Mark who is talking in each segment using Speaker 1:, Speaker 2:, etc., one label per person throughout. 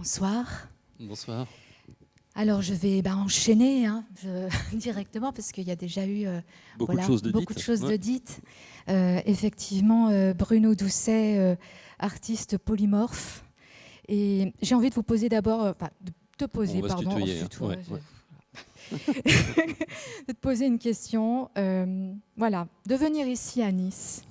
Speaker 1: bonsoir.
Speaker 2: Bonsoir.
Speaker 1: Alors je vais enchaîner directement parce qu'il y a déjà eu
Speaker 2: Beaucoup de choses
Speaker 1: de dites. Effectivement, Bruno Doucet, artiste polymorphe. Et j'ai envie de vous poser d'abord, de te poser, pardon, de te poser une question. Voilà, de venir ici à Nice.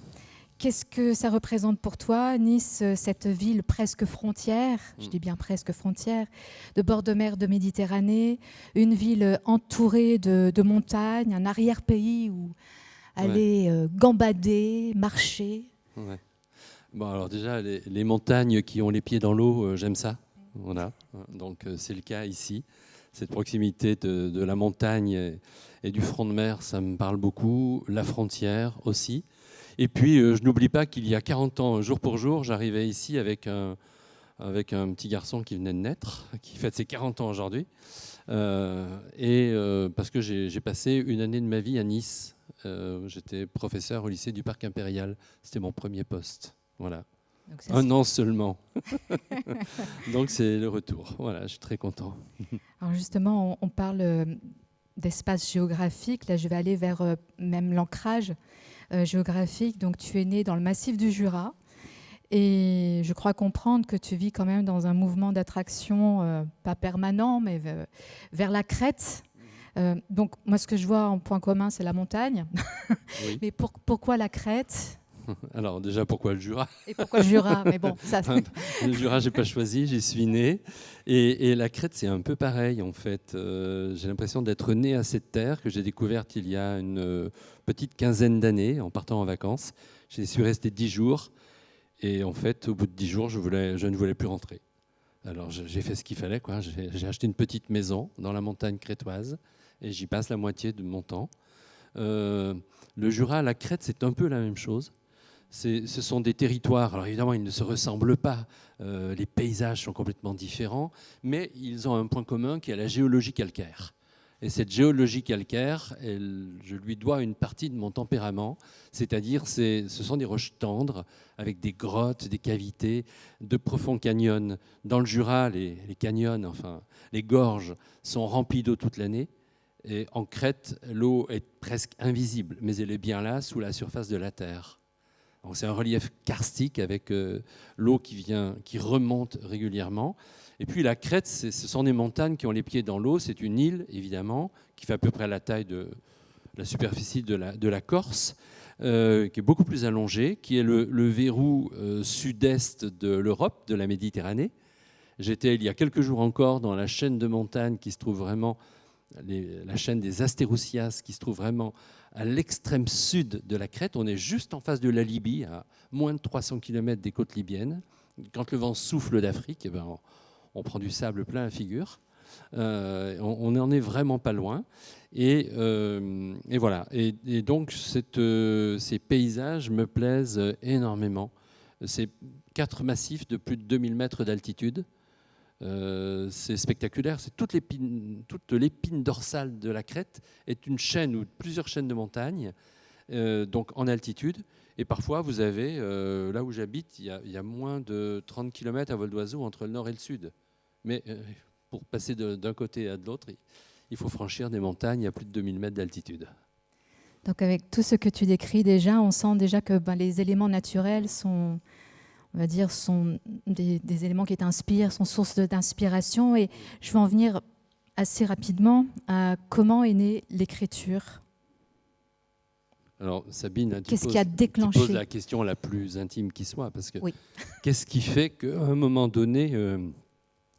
Speaker 1: Qu'est-ce que ça représente pour toi, Nice, cette ville presque frontière, je dis bien presque frontière, de bord de mer de Méditerranée, une ville entourée de montagnes, un arrière-pays où aller gambader, marcher?
Speaker 2: Ouais. Bon, alors déjà, les montagnes qui ont les pieds dans l'eau, j'aime ça. Voilà. Donc c'est le cas ici. Cette proximité de la montagne et du front de mer, ça me parle beaucoup. La frontière aussi. Et puis, je n'oublie pas qu'il y a 40 ans, jour pour jour, j'arrivais ici avec un petit garçon qui venait de naître, qui fête ses 40 ans aujourd'hui. Parce que j'ai passé une année de ma vie à Nice. J'étais professeur au lycée du Parc Impérial. C'était mon premier poste. Voilà. Donc un an seulement. Donc c'est le retour. Voilà, je suis très content.
Speaker 1: Alors justement, on parle d'espace géographique. Là, je vais aller vers même l'ancrage géographique. Donc tu es né dans le massif du Jura. Et je crois comprendre que tu vis quand même dans un mouvement d'attraction, pas permanent, mais vers la crête. Donc moi, ce que je vois en point commun, c'est la montagne. Oui. Mais pourquoi la crête?
Speaker 2: Alors déjà, pourquoi le Jura?
Speaker 1: Et pourquoi le Jura? Mais bon, ça...
Speaker 2: Le Jura, j'ai pas choisi, j'y suis né. Et la crête, c'est un peu pareil, en fait. J'ai l'impression d'être né à cette terre que j'ai découverte il y a une petite quinzaine d'années, en partant en vacances. J'y suis resté 10 jours. Et en fait, au bout de 10 jours, je ne voulais plus rentrer. Alors j'ai fait ce qu'il fallait, quoi. J'ai acheté une petite maison dans la montagne crétoise et j'y passe la moitié de mon temps. Le Jura, la Crète, c'est un peu la même chose. Ce sont des territoires, alors évidemment, ils ne se ressemblent pas. Les paysages sont complètement différents, mais ils ont un point commun qui est la géologie calcaire. Et cette géologie calcaire, je lui dois une partie de mon tempérament, c'est-à-dire ce sont des roches tendres avec des grottes, des cavités, de profonds canyons. Dans le Jura, les canyons, enfin les gorges, sont remplies d'eau toute l'année. Et en Crète, l'eau est presque invisible, mais elle est bien là, sous la surface de la terre. Donc c'est un relief karstique avec l'eau qui remonte régulièrement. Et puis la Crète, ce sont des montagnes qui ont les pieds dans l'eau. C'est une île, évidemment, qui fait à peu près la taille de la superficie de la Corse, qui est beaucoup plus allongée, qui est le verrou sud-est de l'Europe, de la Méditerranée. J'étais il y a quelques jours encore dans la chaîne de montagnes qui se trouve vraiment, la chaîne des Astérousias, qui se trouve vraiment à l'extrême sud de la Crète. On est juste en face de la Libye, à moins de 300 km des côtes libyennes. Quand le vent souffle d'Afrique, on prend du sable plein la figure. On n'en est vraiment pas loin. Et voilà. Et donc, ces paysages me plaisent énormément. C'est 4 massifs de plus de 2000 mètres d'altitude. C'est spectaculaire. Toute l'épine dorsale de la Crète est une chaîne ou plusieurs chaînes de montagnes, donc en altitude. Et parfois, vous avez, là où j'habite, il y a moins de 30 km à vol d'oiseau entre le nord et le sud. Mais pour passer d'un côté à de l'autre, il faut franchir des montagnes à plus de 2000 mètres d'altitude.
Speaker 1: Donc avec tout ce que tu décris déjà, on sent déjà que les éléments naturels sont, on va dire, sont des éléments qui t'inspirent, sont source d'inspiration. Et je vais en venir assez rapidement à comment est née l'écriture.
Speaker 2: Alors Sabine,
Speaker 1: qu'est-ce qui a déclenché?
Speaker 2: Tu poses la question la plus intime qui soit, parce que oui. Qu'est-ce qui fait qu'à un moment donné,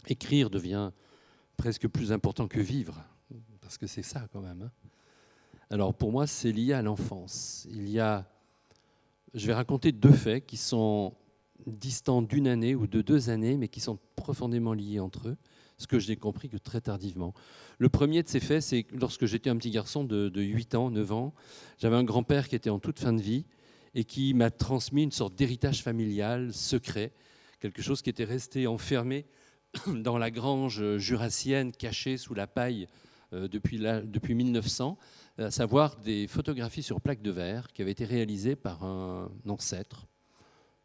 Speaker 2: écrire devient presque plus important que vivre? Parce que c'est ça quand même. Alors pour moi, c'est lié à l'enfance. Je vais raconter 2 faits qui sont distants d'1 année ou de 2 années, mais qui sont profondément liés entre eux, ce que je n'ai compris que très tardivement. Le premier de ces faits, c'est que lorsque j'étais un petit garçon de 8 ans, 9 ans, j'avais un grand-père qui était en toute fin de vie et qui m'a transmis une sorte d'héritage familial secret, quelque chose qui était resté enfermé dans la grange jurassienne, cachée sous la paille depuis 1900, à savoir des photographies sur plaque de verre qui avaient été réalisées par un ancêtre.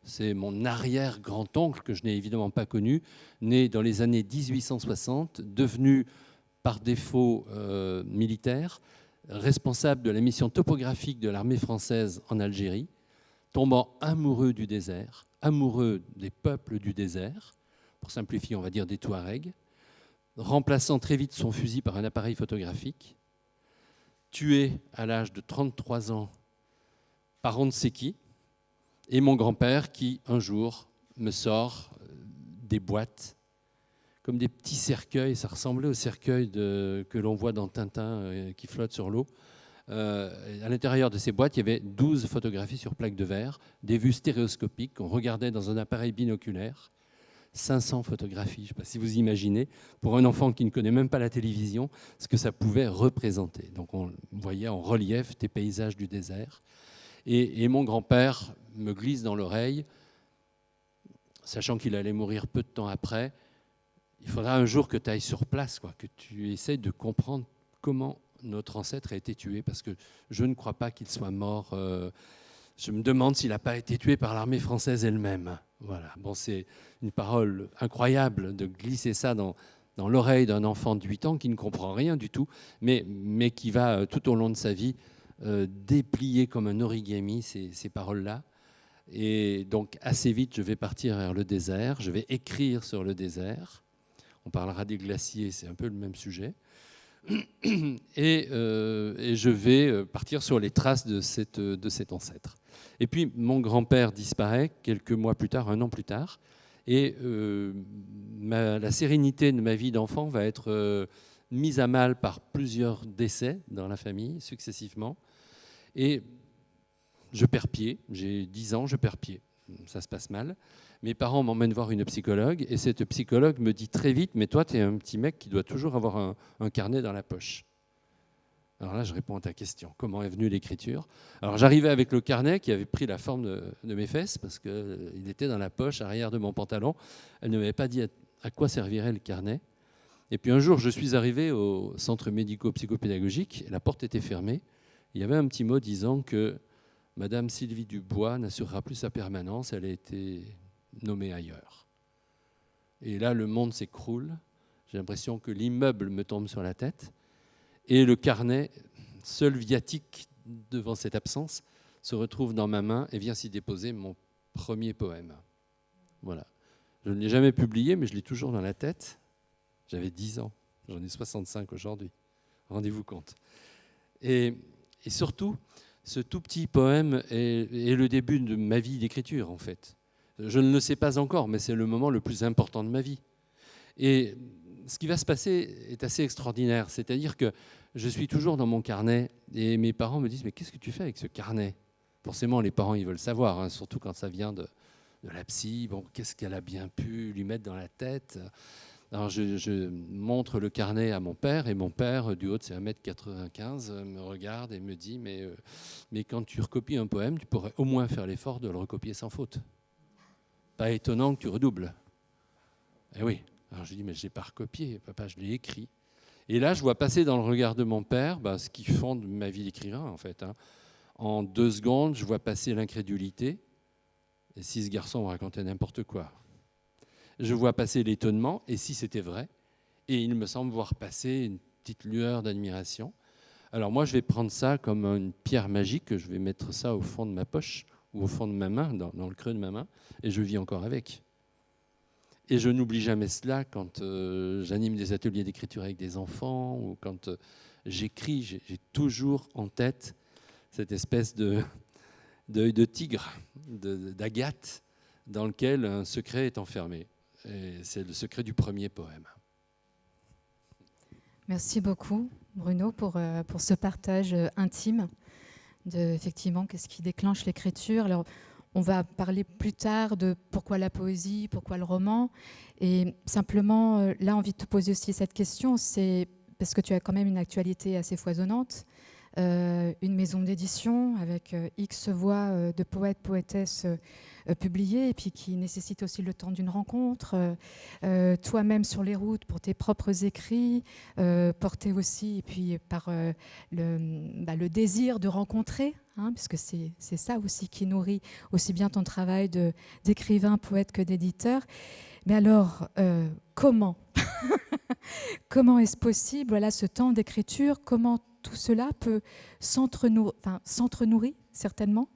Speaker 2: C'est mon arrière-grand-oncle, que je n'ai évidemment pas connu, né dans les années 1860, devenu par défaut militaire, responsable de la mission topographique de l'armée française en Algérie, tombant amoureux du désert, amoureux des peuples du désert, pour simplifier, on va dire des Touaregs, remplaçant très vite son fusil par un appareil photographique, tué à l'âge de 33 ans par on ne sait qui, et mon grand-père qui, un jour, me sort des boîtes, comme des petits cercueils, ça ressemblait aux cercueils que l'on voit dans Tintin qui flottent sur l'eau. À l'intérieur de ces boîtes, il y avait 12 photographies sur plaque de verre, des vues stéréoscopiques qu'on regardait dans un appareil binoculaire. 500 photographies, je ne sais pas si vous imaginez, pour un enfant qui ne connaît même pas la télévision, ce que ça pouvait représenter. Donc on voyait en relief des paysages du désert. Et mon grand-père me glisse dans l'oreille, sachant qu'il allait mourir peu de temps après, il faudra un jour que tu ailles sur place, quoi, que tu essayes de comprendre comment notre ancêtre a été tué, parce que je ne crois pas qu'il soit mort. Je me demande s'il n'a pas été tué par l'armée française elle-même. Voilà. Bon, c'est une parole incroyable de glisser ça dans l'oreille d'un enfant de 8 ans qui ne comprend rien du tout, mais qui va tout au long de sa vie déplier comme un origami ces paroles-là. Et donc assez vite, je vais partir vers le désert, je vais écrire sur le désert. On parlera des glaciers, c'est un peu le même sujet. Et je vais partir sur les traces de cet ancêtre. Et puis mon grand-père disparaît quelques mois plus tard, un an plus tard, et la sérénité de ma vie d'enfant va être mise à mal par plusieurs décès dans la famille, successivement. Et je perds pied, j'ai 10 ans, je perds pied, ça se passe mal. Mes parents m'emmènent voir une psychologue, et cette psychologue me dit très vite « Mais toi, tu es un petit mec qui doit toujours avoir un carnet dans la poche. » Alors là, je réponds à ta question. Comment est venue l'écriture? Alors j'arrivais avec le carnet qui avait pris la forme de mes fesses, parce qu'il était dans la poche arrière de mon pantalon. Elle ne m'avait pas dit à quoi servirait le carnet. Et puis un jour, je suis arrivé au centre médico-psychopédagogique, et la porte était fermée. Il y avait un petit mot disant que Madame Sylvie Dubois n'assurera plus sa permanence, elle a été nommée ailleurs. Et là, le monde s'écroule. J'ai l'impression que l'immeuble me tombe sur la tête. Et le carnet, seul viatique devant cette absence, se retrouve dans ma main et vient s'y déposer mon premier poème. Voilà. Je ne l'ai jamais publié, mais je l'ai toujours dans la tête. J'avais 10 ans. J'en ai 65 aujourd'hui. Rendez-vous compte. Et surtout, ce tout petit poème est le début de ma vie d'écriture, en fait. Je ne le sais pas encore, mais c'est le moment le plus important de ma vie. Et ce qui va se passer est assez extraordinaire. C'est-à-dire que je suis toujours dans mon carnet et mes parents me disent « Mais qu'est-ce que tu fais avec ce carnet ?» Forcément, les parents, ils veulent savoir, hein, surtout quand ça vient de la psy. Bon, qu'est-ce qu'elle a bien pu lui mettre dans la tête? Alors je montre le carnet à mon père, et mon père, du haut de ses 1m95, me regarde et me dit « Mais quand tu recopies un poème, tu pourrais au moins faire l'effort de le recopier sans faute. Pas étonnant que tu redoubles. » Eh oui. Alors je lui dis « Mais je ne l'ai pas recopié, papa, je l'ai écrit. » Et là, je vois passer dans le regard de mon père ce qui fonde ma vie d'écrivain, en fait. Hein. En 2 secondes, je vois passer l'incrédulité. Et si ce garçon me racontait n'importe quoi? Je vois passer l'étonnement, et si c'était vrai? Et il me semble voir passer une petite lueur d'admiration. Alors moi, je vais prendre ça comme une pierre magique, je vais mettre ça au fond de ma poche, ou au fond de ma main, dans le creux de ma main, et je vis encore avec. Et je n'oublie jamais cela quand j'anime des ateliers d'écriture avec des enfants, ou quand j'écris, j'ai toujours en tête cette espèce d'œil de tigre, d'agate, dans lequel un secret est enfermé. Et c'est le secret du premier poème.
Speaker 1: Merci beaucoup, Bruno, pour ce partage intime de, effectivement, qu'est-ce qui déclenche l'écriture. Alors, on va parler plus tard de pourquoi la poésie, pourquoi le roman. Et simplement, là, envie de te poser aussi cette question, c'est parce que tu as quand même une actualité assez foisonnante. une maison d'édition avec X voix de poètes, poétesses publiées, et puis qui nécessite aussi le temps d'une rencontre, toi-même sur les routes pour tes propres écrits, porté aussi et puis par le désir de rencontrer, puisque c'est ça aussi qui nourrit aussi bien ton travail d'écrivain, poète que d'éditeur. Mais alors, comment comment est-ce possible, voilà, ce temps d'écriture, comment tout cela peut s'entre-nourrir, certainement.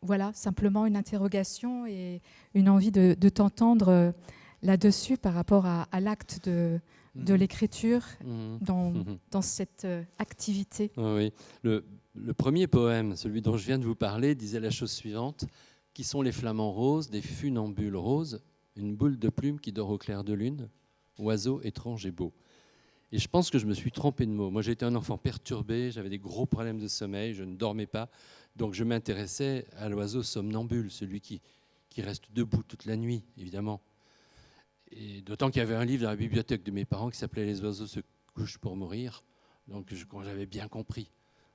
Speaker 1: Voilà, simplement une interrogation et une envie de t'entendre là-dessus par rapport à l'acte de l'écriture dans cette activité.
Speaker 2: Oui. Le premier poème, celui dont je viens de vous parler, disait la chose suivante: qui sont les flamants roses, des funambules roses, une boule de plume qui dort au clair de lune, oiseau étrange et beau. Et je pense que je me suis trompé de mots. Moi, j'étais un enfant perturbé, j'avais des gros problèmes de sommeil, je ne dormais pas. Donc, je m'intéressais à l'oiseau somnambule, celui qui reste debout toute la nuit, évidemment. Et d'autant qu'il y avait un livre dans la bibliothèque de mes parents qui s'appelait « Les oiseaux se couchent pour mourir ». Donc, quand j'avais bien compris,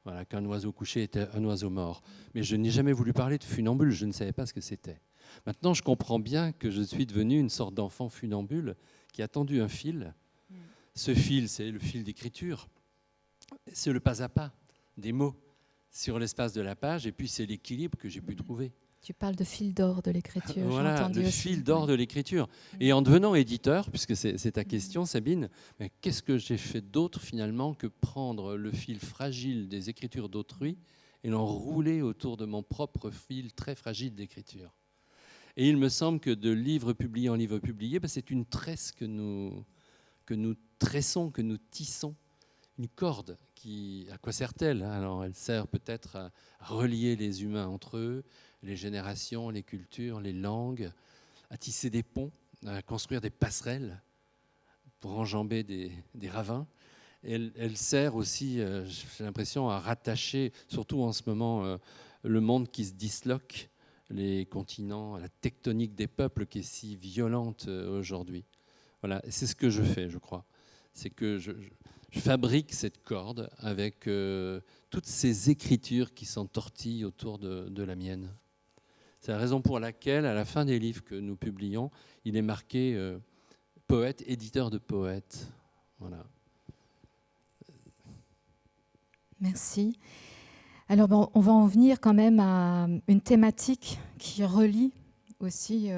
Speaker 2: voilà, qu'un oiseau couché était un oiseau mort. Mais je n'ai jamais voulu parler de funambule, je ne savais pas ce que c'était. Maintenant, je comprends bien que je suis devenu une sorte d'enfant funambule qui a tendu un fil. Ce fil, c'est le fil d'écriture. C'est le pas à pas des mots sur l'espace de la page, et puis c'est l'équilibre que j'ai pu trouver.
Speaker 1: Tu parles de fil d'or de l'écriture.
Speaker 2: Voilà, le fil d'or de l'écriture. Et en devenant éditeur, puisque c'est ta question, Sabine, qu'est-ce que j'ai fait d'autre finalement que prendre le fil fragile des écritures d'autrui et l'enrouler autour de mon propre fil très fragile d'écriture? Et il me semble que de livre publié en livre publié, c'est une tresse que nous tressons, que nous tissons, une corde. À quoi sert-elle? Alors, elle sert peut-être à relier les humains entre eux, les générations, les cultures, les langues, à tisser des ponts, à construire des passerelles pour enjamber des ravins. Elle sert aussi, j'ai l'impression, à rattacher, surtout en ce moment, le monde qui se disloque, les continents, la tectonique des peuples qui est si violente aujourd'hui. Voilà, c'est ce que je fais, je crois. C'est que je fabrique cette corde avec toutes ces écritures qui s'entortillent autour de la mienne. C'est la raison pour laquelle, à la fin des livres que nous publions, il est marqué poète, éditeur de poètes. Voilà.
Speaker 1: Merci. Alors, bon, on va en venir quand même à une thématique qui relie aussi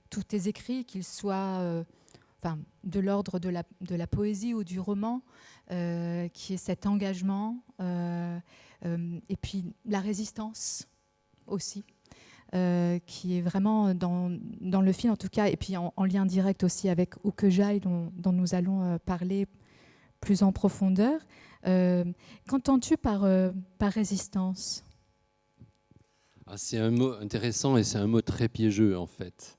Speaker 1: tous tes écrits, qu'ils soient de l'ordre de la poésie ou du roman, qui est cet engagement, et puis la résistance aussi, qui est vraiment dans le film en tout cas, et puis en lien direct aussi avec Où que j'aille, dont nous allons parler plus en profondeur. Qu'entends-tu par résistance?
Speaker 2: C'est un mot intéressant et c'est un mot très piégeux en fait.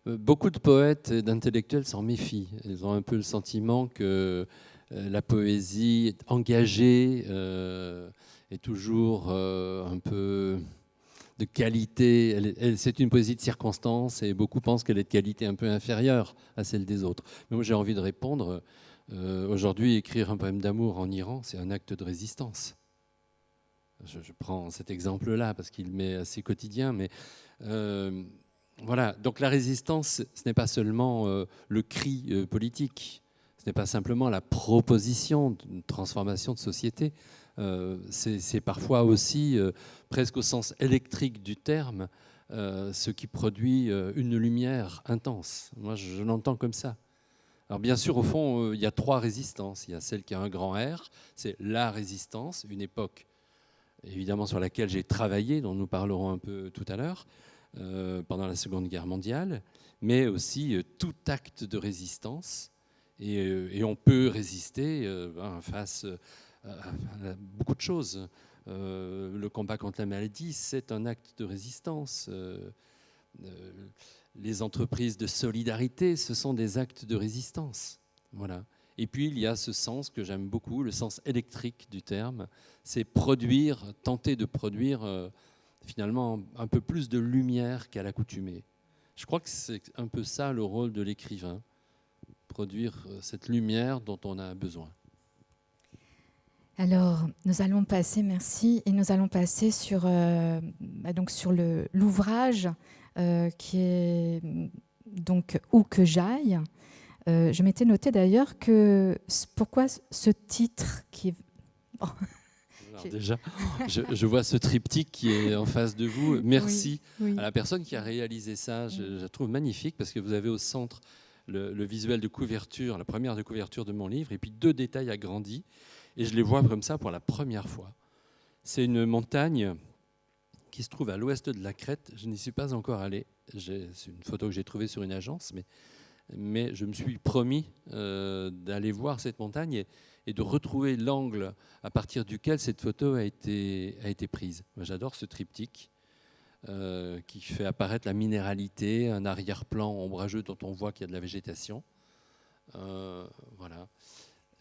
Speaker 2: Beaucoup de poètes et d'intellectuels s'en méfient. Ils ont un peu le sentiment que la poésie engagée est toujours un peu de qualité. C'est une poésie de circonstance et beaucoup pensent qu'elle est de qualité un peu inférieure à celle des autres. Mais moi j'ai envie de répondre, aujourd'hui écrire un poème d'amour en Iran, c'est un acte de résistance. Je prends cet exemple-là parce qu'il m'est assez quotidien, mais voilà. Donc la résistance, ce n'est pas seulement le cri politique, ce n'est pas simplement la proposition d'une transformation de société, c'est parfois aussi, presque au sens électrique du terme, ce qui produit une lumière intense. Moi, je l'entends comme ça. Alors bien sûr, au fond, il y a trois résistances. Il y a celle qui a un grand R, c'est la résistance, une époque évidemment sur laquelle j'ai travaillé, dont nous parlerons un peu tout à l'heure, pendant la Seconde Guerre mondiale, mais aussi tout acte de résistance. Et on peut résister face à beaucoup de choses. Le combat contre la maladie, c'est un acte de résistance. Les entreprises de solidarité, ce sont des actes de résistance. Voilà. Et puis, il y a ce sens que j'aime beaucoup, le sens électrique du terme, c'est produire, tenter de produire finalement un peu plus de lumière qu'à l'accoutumée. Je crois que c'est un peu ça le rôle de l'écrivain, produire cette lumière dont on a besoin.
Speaker 1: Alors, nous allons passer, merci, et nous allons passer donc sur l'ouvrage qui est donc Où que j'aille. Je m'étais noté d'ailleurs pourquoi ce titre qui est... Bon,
Speaker 2: Alors déjà, je vois ce triptyque qui est en face de vous. Merci
Speaker 1: oui,
Speaker 2: à la personne qui a réalisé ça. Je la trouve magnifique parce que vous avez au centre le visuel de couverture, la première de couverture de mon livre, et puis 2 détails agrandis. Et je les vois comme ça pour la première fois. C'est une montagne qui se trouve à l'ouest de la Crète. Je n'y suis pas encore allé. C'est une photo que j'ai trouvée sur une agence, mais je me suis promis d'aller voir cette montagne et de retrouver l'angle à partir duquel cette photo a été prise. Moi, j'adore ce triptyque qui fait apparaître la minéralité, un arrière-plan ombrageux dont on voit qu'il y a de la végétation. Voilà.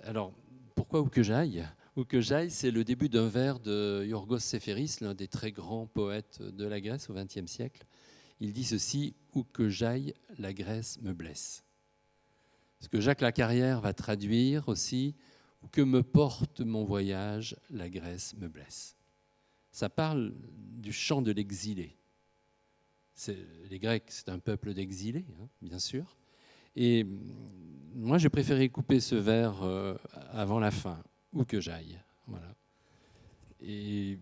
Speaker 2: Alors, pourquoi Où que j'aille ? Où que j'aille, c'est le début d'un vers de Yorgos Seferis, l'un des très grands poètes de la Grèce au XXe siècle. Il dit ceci: où que j'aille, la Grèce me blesse. Ce que Jacques Lacarrière va traduire aussi: où que me porte mon voyage, la Grèce me blesse. Ça parle du chant de l'exilé. Les Grecs, c'est un peuple d'exilés, hein, bien sûr. Et moi, j'ai préféré couper ce vers avant la fin, où que j'aille. Voilà. Et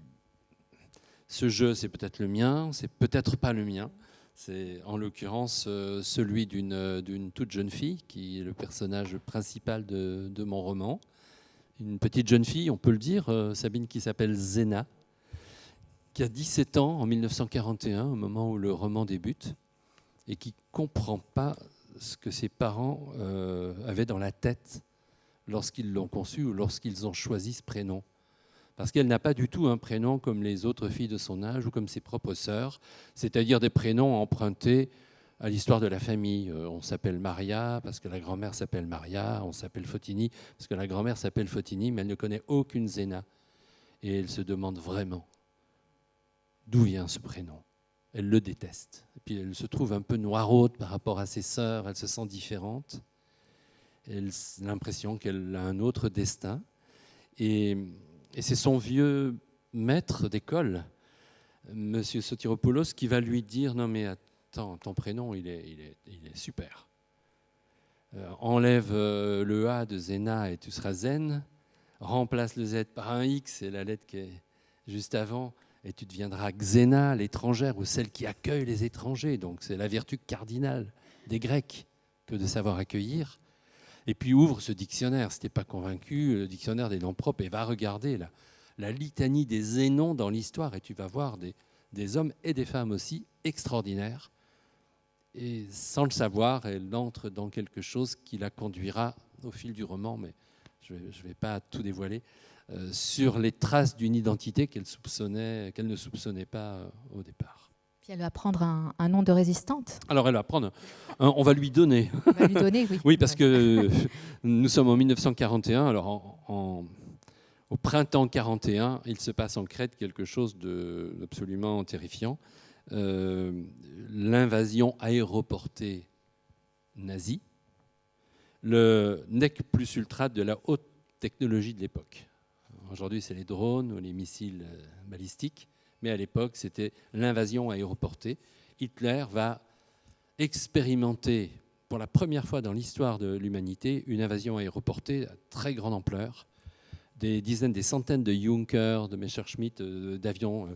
Speaker 2: ce jeu, c'est peut-être le mien, c'est peut-être pas le mien. C'est en l'occurrence celui d'une toute jeune fille qui est le personnage principal de mon roman. Une petite jeune fille, on peut le dire, Sabine, qui s'appelle Zéna, qui a 17 ans en 1941, au moment où le roman débute, et qui ne comprend pas ce que ses parents avaient dans la tête lorsqu'ils l'ont conçu ou lorsqu'ils ont choisi ce prénom. Parce qu'elle n'a pas du tout un prénom comme les autres filles de son âge ou comme ses propres sœurs, c'est-à-dire des prénoms empruntés à l'histoire de la famille. On s'appelle Maria parce que la grand-mère s'appelle Maria, on s'appelle Fotini parce que la grand-mère s'appelle Fotini, mais elle ne connaît aucune Zéna. Et elle se demande vraiment d'où vient ce prénom. Elle le déteste. Et puis elle se trouve un peu noiraude par rapport à ses sœurs, elle se sent différente. Elle a l'impression qu'elle a un autre destin. Et c'est son vieux maître d'école, M. Sotiropoulos, qui va lui dire: non mais attends, ton prénom, il est super. Enlève le A de Zéna et tu seras Zen. Remplace le Z par un X, c'est la lettre qui est juste avant, et tu deviendras Xéna, l'étrangère, ou celle qui accueille les étrangers. Donc c'est la vertu cardinale des Grecs que de savoir accueillir. Et puis ouvre ce dictionnaire, si tu n'es pas convaincu, le dictionnaire des noms propres, et va regarder la litanie des Zénons dans l'histoire, et tu vas voir des hommes et des femmes aussi extraordinaires. Et sans le savoir, elle entre dans quelque chose qui la conduira au fil du roman, mais je ne vais pas tout dévoiler, sur les traces d'une identité qu'elle ne soupçonnait pas au départ.
Speaker 1: Puis elle va prendre un nom de résistante.
Speaker 2: Alors elle va prendre, on va lui donner.
Speaker 1: On va lui donner, oui.
Speaker 2: Oui, parce que nous sommes en 1941, alors au printemps 41, il se passe en Crète quelque chose d'absolument terrifiant. L'invasion aéroportée nazie, le nec plus ultra de la haute technologie de l'époque. Aujourd'hui, c'est les drones ou les missiles balistiques, mais à l'époque, c'était l'invasion aéroportée. Hitler va expérimenter pour la première fois dans l'histoire de l'humanité une invasion aéroportée à très grande ampleur. Des dizaines, des centaines de Junkers, de Messerschmitt, d'avions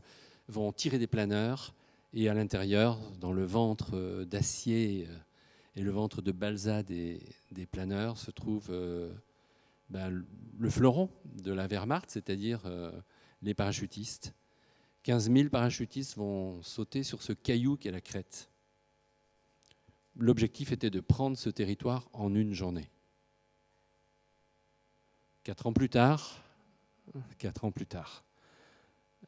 Speaker 2: vont tirer des planeurs, et à l'intérieur, dans le ventre d'acier et le ventre de balsa des planeurs, se trouve le fleuron de la Wehrmacht, c'est-à-dire les parachutistes. 15 000 parachutistes vont sauter sur ce caillou qu'est la Crète. L'objectif était de prendre ce territoire en une journée. 4 ans plus tard,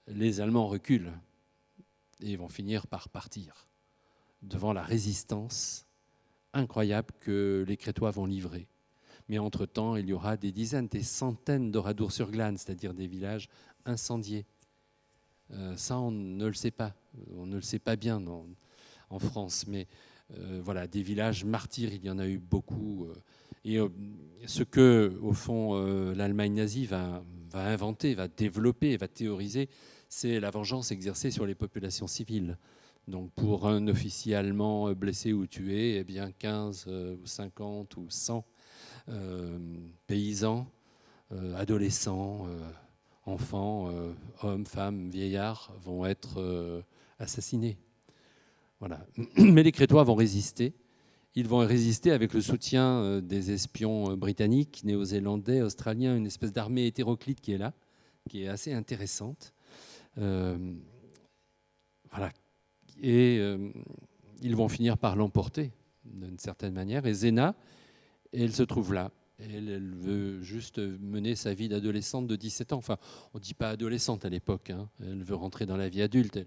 Speaker 2: les Allemands reculent et vont finir par partir devant la résistance incroyable que les Crétois vont livrer. Mais entre-temps, il y aura des dizaines, des centaines d'Oradour-sur-Glane, c'est-à-dire des villages incendiés. Ça, on ne le sait pas. On ne le sait pas bien en France. Mais voilà, des villages martyrs, il y en a eu beaucoup. Et ce que, au fond, l'Allemagne nazie va va inventer, va développer, va théoriser, c'est la vengeance exercée sur les populations civiles. Donc pour un officier allemand blessé ou tué, eh bien 15 ou 50 ou 100 paysans, adolescents, enfants, hommes, femmes, vieillards vont être assassinés. Voilà. Mais les Crétois vont résister. Ils vont résister avec le soutien des espions britanniques, néo-zélandais, australiens, une espèce d'armée hétéroclite qui est là, qui est assez intéressante. Voilà. Et ils vont finir par l'emporter d'une certaine manière. Et Zéna, elle se trouve là. Elle veut juste mener sa vie d'adolescente de 17 ans. Enfin, on ne dit pas adolescente à l'époque. Hein. Elle veut rentrer dans la vie adulte.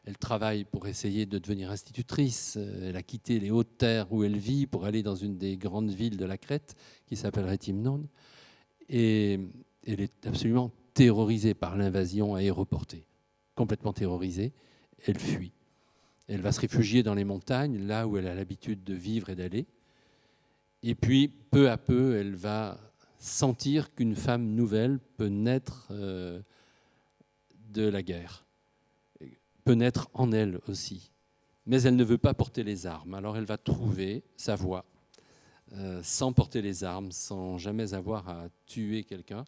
Speaker 2: Elle travaille pour essayer de devenir institutrice. Elle a quitté les hautes terres où elle vit pour aller dans une des grandes villes de la Crète, qui s'appellerait Timnon. Et elle est absolument terrorisée par l'invasion aéroportée. Complètement terrorisée. Elle fuit. Elle va se réfugier dans les montagnes, là où elle a l'habitude de vivre et d'aller. Et puis, peu à peu, elle va sentir qu'une femme nouvelle peut naître de la guerre, peut naître en elle aussi. Mais elle ne veut pas porter les armes. Alors elle va trouver sa voie, sans porter les armes, sans jamais avoir à tuer quelqu'un.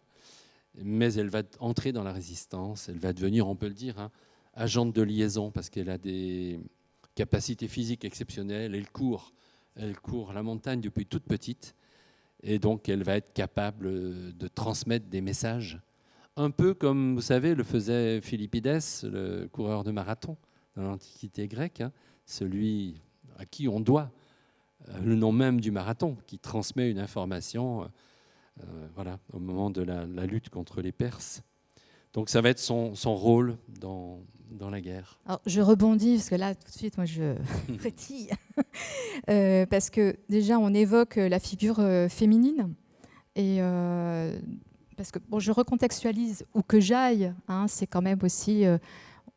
Speaker 2: Mais elle va entrer dans la résistance. Elle va devenir, on peut le dire, agente de liaison, parce qu'elle a des capacités physiques exceptionnelles. Elle court la montagne depuis toute petite. Et donc, elle va être capable de transmettre des messages. Un peu comme, vous savez, le faisait Philippides, le coureur de marathon dans l'Antiquité grecque, celui à qui on doit le nom même du marathon, qui transmet une information voilà, au moment de la lutte contre les Perses. Donc ça va être son rôle dans la guerre.
Speaker 1: Alors, je rebondis, parce que là, tout de suite, moi, je frétille. Parce que déjà, on évoque la figure féminine. Et parce que bon, je recontextualise où que j'aille. C'est quand même aussi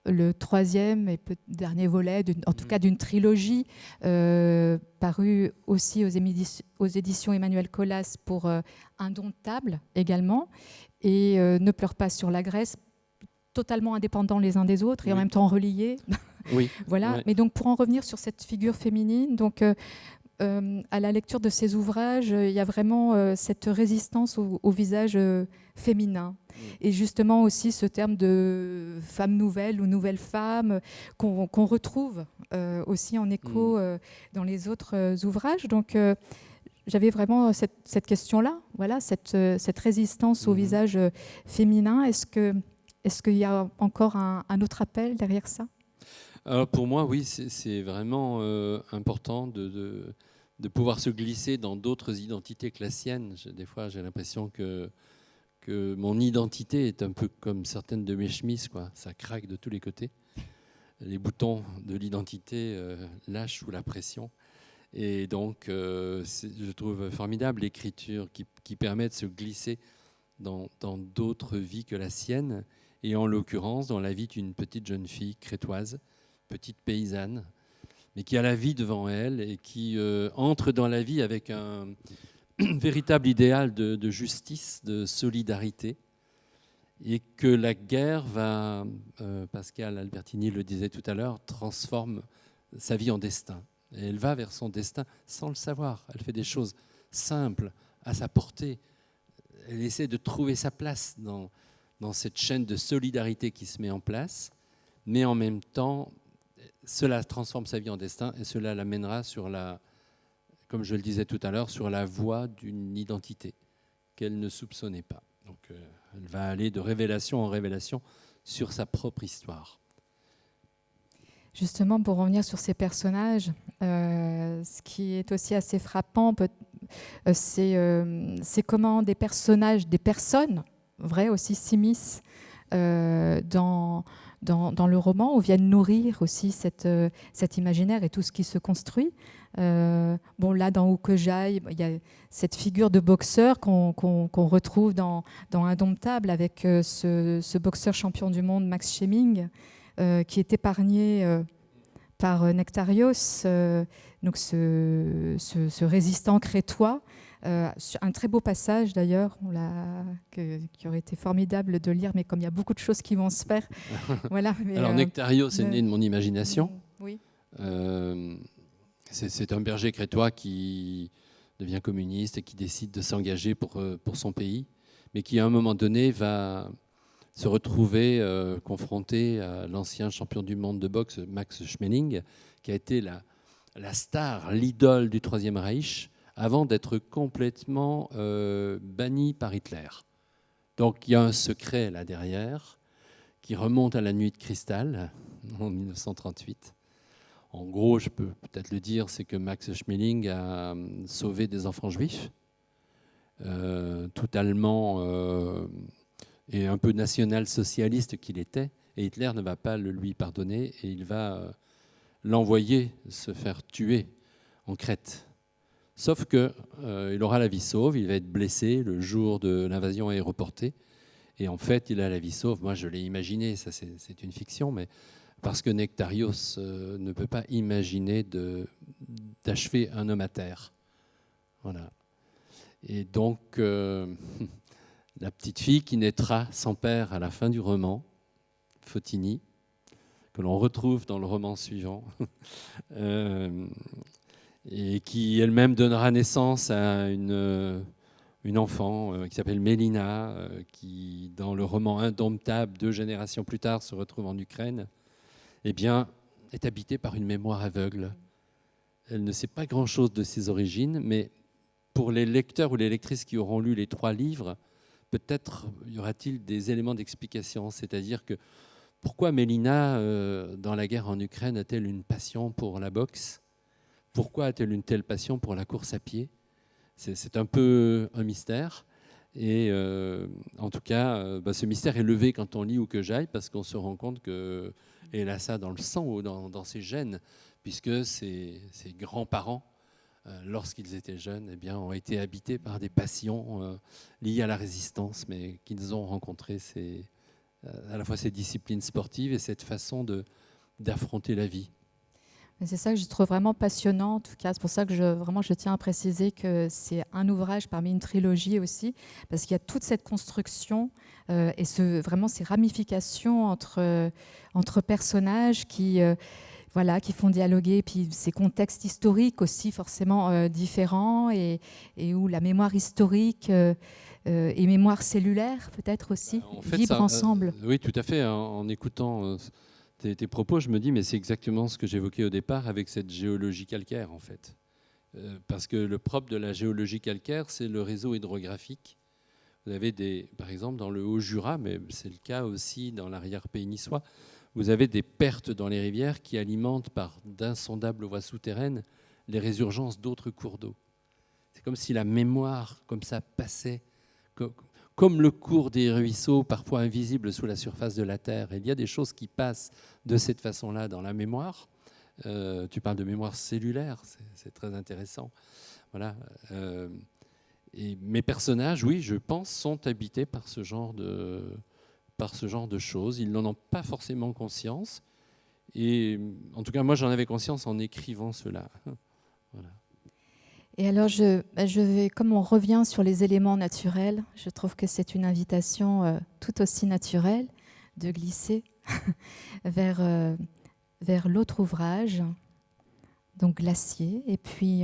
Speaker 1: le troisième et dernier volet, en tout cas d'une trilogie, parue aussi aux éditions Emmanuel Colas pour Indomptable également. Et Ne pleure pas sur la Grèce, totalement indépendants les uns des autres et en même temps reliés.
Speaker 2: Oui.
Speaker 1: Voilà.
Speaker 2: Ouais.
Speaker 1: Mais donc, pour en revenir sur cette figure féminine, donc, à la lecture de ces ouvrages, il y a vraiment cette résistance au visage féminin. Et justement aussi ce terme de femme nouvelle ou nouvelle femme qu'on retrouve aussi en écho dans les autres ouvrages. Donc, j'avais vraiment cette question-là, voilà, cette résistance au visage féminin. Est-ce qu'il y a encore un autre appel derrière ça ?
Speaker 2: Alors pour moi, oui, c'est vraiment important de pouvoir se glisser dans d'autres identités que la sienne. Des fois, j'ai l'impression que mon identité est un peu comme certaines de mes chemises, quoi. Ça craque de tous les côtés. Les boutons de l'identité lâchent sous la pression. Et donc, je trouve formidable l'écriture qui permet de se glisser dans d'autres vies que la sienne, et en l'occurrence dans la vie d'une petite jeune fille crétoise, petite paysanne, mais qui a la vie devant elle et qui entre dans la vie avec un véritable idéal de justice, de solidarité, et que la guerre va, Pascal Albertini le disait tout à l'heure, transforme sa vie en destin. Et elle va vers son destin sans le savoir. Elle fait des choses simples, à sa portée. Elle essaie de trouver sa place dans cette chaîne de solidarité qui se met en place, mais en même temps, cela transforme sa vie en destin et cela l'amènera sur comme je le disais tout à l'heure, sur la voie d'une identité qu'elle ne soupçonnait pas. Donc elle va aller de révélation en révélation sur sa propre histoire.
Speaker 1: Justement, pour revenir sur ces personnages, ce qui est aussi assez frappant, c'est comment des personnages, des personnes vraies aussi s'immiscent dans le roman, ou viennent nourrir aussi cet imaginaire et tout ce qui se construit. Bon, là, dans Où que j'aille, il y a cette figure de boxeur qu'on retrouve dans Indomptable, avec ce boxeur champion du monde, Max Schmeling, qui est épargné par Nectarios, donc ce résistant crétois, Un très beau passage d'ailleurs, qui aurait été formidable de lire, mais comme il y a beaucoup de choses qui vont se faire. Voilà, mais,
Speaker 2: Alors Nectario, c'est né de mon imagination.
Speaker 1: Oui.
Speaker 2: C'est un berger crétois qui devient communiste et qui décide de s'engager pour son pays, mais qui à un moment donné va se retrouver confronté à l'ancien champion du monde de boxe, Max Schmeling, qui a été la star, l'idole du Troisième Reich, avant d'être complètement banni par Hitler. Donc il y a un secret là derrière, qui remonte à la nuit de cristal, en 1938. En gros, je peux peut-être le dire, c'est que Max Schmeling a sauvé des enfants juifs, tout allemand et un peu national-socialiste qu'il était, et Hitler ne va pas le lui pardonner, et il va l'envoyer se faire tuer en Crète. Sauf qu'il aura la vie sauve, il va être blessé le jour de l'invasion aéroportée, et en fait, il a la vie sauve. Moi, je l'ai imaginé, ça c'est une fiction, mais parce que Nectarios ne peut pas imaginer d'achever un homme à terre. Voilà. Et donc, la petite fille qui naîtra sans père à la fin du roman, Fotini, que l'on retrouve dans le roman suivant, et qui elle-même donnera naissance à une enfant qui s'appelle Mélina, qui, dans le roman Indomptable, 2 générations plus tard, se retrouve en Ukraine, eh bien, est habitée par une mémoire aveugle. Elle ne sait pas grand-chose de ses origines, mais pour les lecteurs ou les lectrices qui auront lu les 3 livres, peut-être y aura-t-il des éléments d'explication. C'est-à-dire que pourquoi Mélina, dans la guerre en Ukraine, a-t-elle une passion pour la boxe? Pourquoi a-t-elle une telle passion pour la course à pied? C'est un peu un mystère. Et en tout cas, ce mystère est levé quand on lit Où que j'aille, parce qu'on se rend compte qu'elle a ça dans le sang ou dans ses gènes, puisque ses grands-parents, lorsqu'ils étaient jeunes, eh bien, ont été habités par des passions liées à la résistance, mais qu'ils ont rencontré à la fois ces disciplines sportives et cette façon d'affronter la vie.
Speaker 1: C'est ça que je trouve vraiment passionnant, en tout cas. C'est pour ça que je tiens à préciser que c'est un ouvrage parmi une trilogie aussi, parce qu'il y a toute cette construction et vraiment ces ramifications entre personnages qui font dialoguer, et puis ces contextes historiques aussi forcément différents, et où la mémoire historique et mémoire cellulaire peut-être aussi vibrent ensemble.
Speaker 2: Oui, tout à fait. En écoutant tes propos, je me dis, mais c'est exactement ce que j'évoquais au départ avec cette géologie calcaire, en fait. Parce que le propre de la géologie calcaire, c'est le réseau hydrographique. Vous avez par exemple, dans le Haut-Jura, mais c'est le cas aussi dans l'arrière-pays niçois, vous avez des pertes dans les rivières qui alimentent par d'insondables voies souterraines les résurgences d'autres cours d'eau. C'est comme si la mémoire, comme ça, passait, comme le cours des ruisseaux, parfois invisibles sous la surface de la terre. Et il y a des choses qui passent de cette façon-là dans la mémoire. Tu parles de mémoire cellulaire, c'est très intéressant. Voilà. Et mes personnages, oui, je pense, sont habités par ce genre de choses. Ils n'en ont pas forcément conscience. Et en tout cas, moi, j'en avais conscience en écrivant cela. Voilà.
Speaker 1: Et alors, comme on revient sur les éléments naturels, je trouve que c'est une invitation tout aussi naturelle de glisser vers l'autre ouvrage, donc Glacier. Et puis,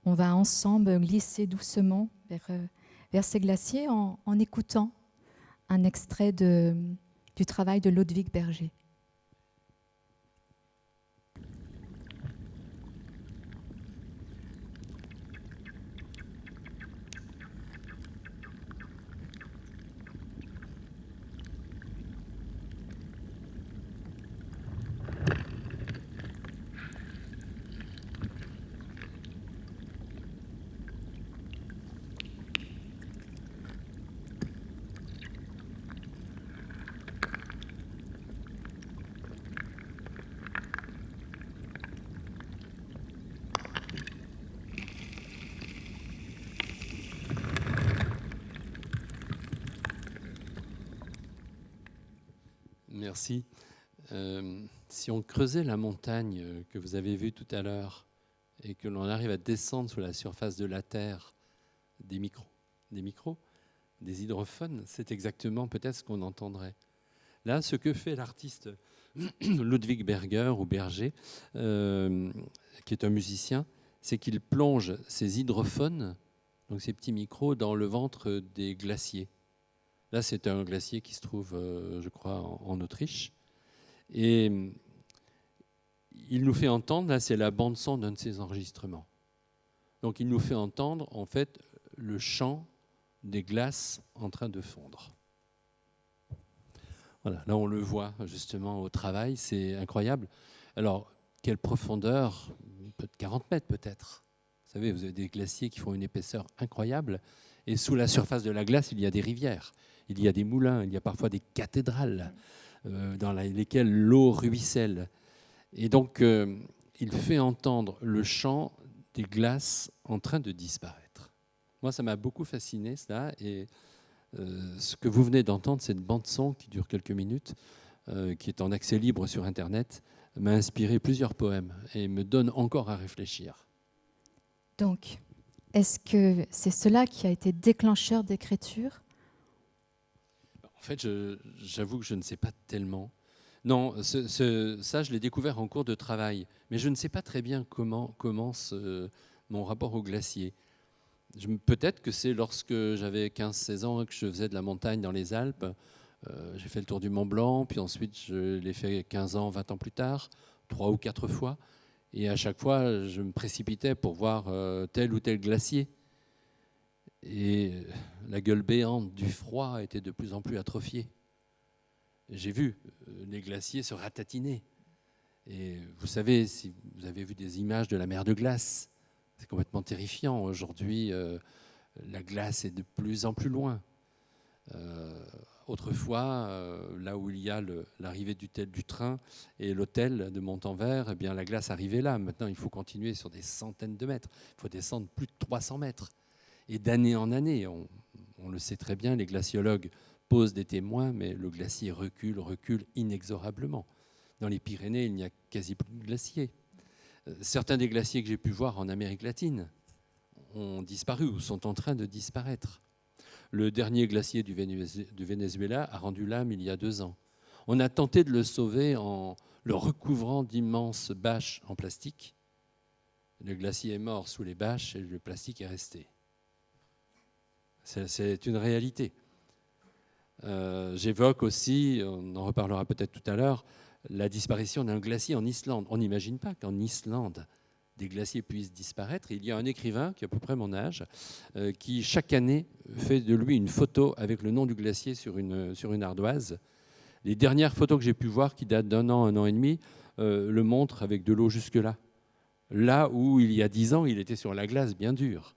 Speaker 1: on va ensemble glisser doucement vers ces glaciers en écoutant un extrait du travail de Ludwig Berger.
Speaker 2: Merci. Si on creusait la montagne que vous avez vue tout à l'heure et que l'on arrive à descendre sous la surface de la Terre des micros. Des micros, des hydrophones, c'est exactement peut-être ce qu'on entendrait. Là, ce que fait l'artiste Ludwig Berger, ou Berger, qui est un musicien, c'est qu'il plonge ses hydrophones, donc ces petits micros, dans le ventre des glaciers. Là, c'est un glacier qui se trouve, je crois, en Autriche. Et il nous fait entendre, là, c'est la bande-son d'un de ses enregistrements. Donc, il nous fait entendre, en fait, le chant des glaces en train de fondre. Voilà, là, on le voit justement au travail, c'est incroyable. Alors, quelle profondeur? 40 mètres peut-être. Vous savez, vous avez des glaciers qui font une épaisseur incroyable. Et sous la surface de la glace, il y a des rivières, il y a des moulins, il y a parfois des cathédrales dans lesquelles l'eau ruisselle. Et donc, il fait entendre le chant des glaces en train de disparaître. Moi, ça m'a beaucoup fasciné, cela. Et ce que vous venez d'entendre, cette bande-son qui dure quelques minutes, qui est en accès libre sur Internet, m'a inspiré plusieurs poèmes et me donne encore à réfléchir.
Speaker 1: Donc, est-ce que c'est cela qui a été déclencheur d'écriture?
Speaker 2: En fait, j'avoue que je ne sais pas tellement. Non, ça, je l'ai découvert en cours de travail, mais je ne sais pas très bien comment commence mon rapport au glacier. Peut-être que c'est lorsque j'avais 15-16 ans que je faisais de la montagne dans les Alpes. J'ai fait le tour du Mont Blanc, puis ensuite je l'ai fait 15 ans, 20 ans plus tard, 3 ou 4 fois. Et à chaque fois, je me précipitais pour voir tel ou tel glacier. Et la gueule béante du froid était de plus en plus atrophiée. J'ai vu les glaciers se ratatiner. Et vous savez, si vous avez vu des images de la mer de glace, c'est complètement terrifiant. Aujourd'hui, la glace est de plus en plus loin. Autrefois, là où il y a l'arrivée du train et l'hôtel de Montanvert, eh bien, la glace arrivait là. Maintenant, il faut continuer sur des centaines de mètres. Il faut descendre plus de 300 mètres. Et d'année en année, on le sait très bien, les glaciologues posent des témoins, mais le glacier recule inexorablement. Dans les Pyrénées, il n'y a quasi plus de glaciers. Certains des glaciers que j'ai pu voir en Amérique latine ont disparu ou sont en train de disparaître. Le dernier glacier du Venezuela a rendu l'âme il y a 2 ans. On a tenté de le sauver en le recouvrant d'immenses bâches en plastique. Le glacier est mort sous les bâches et le plastique est resté. C'est une réalité. J'évoque aussi, on en reparlera peut-être tout à l'heure, la disparition d'un glacier en Islande. On n'imagine pas qu'en Islande, des glaciers puissent disparaître. Il y a un écrivain qui a à peu près mon âge, qui chaque année fait de lui une photo avec le nom du glacier sur une ardoise. Les dernières photos que j'ai pu voir, qui datent d'1 an, 1 an et demi, le montrent avec de l'eau jusque-là. Là où, il y a 10 ans, il était sur la glace bien dure.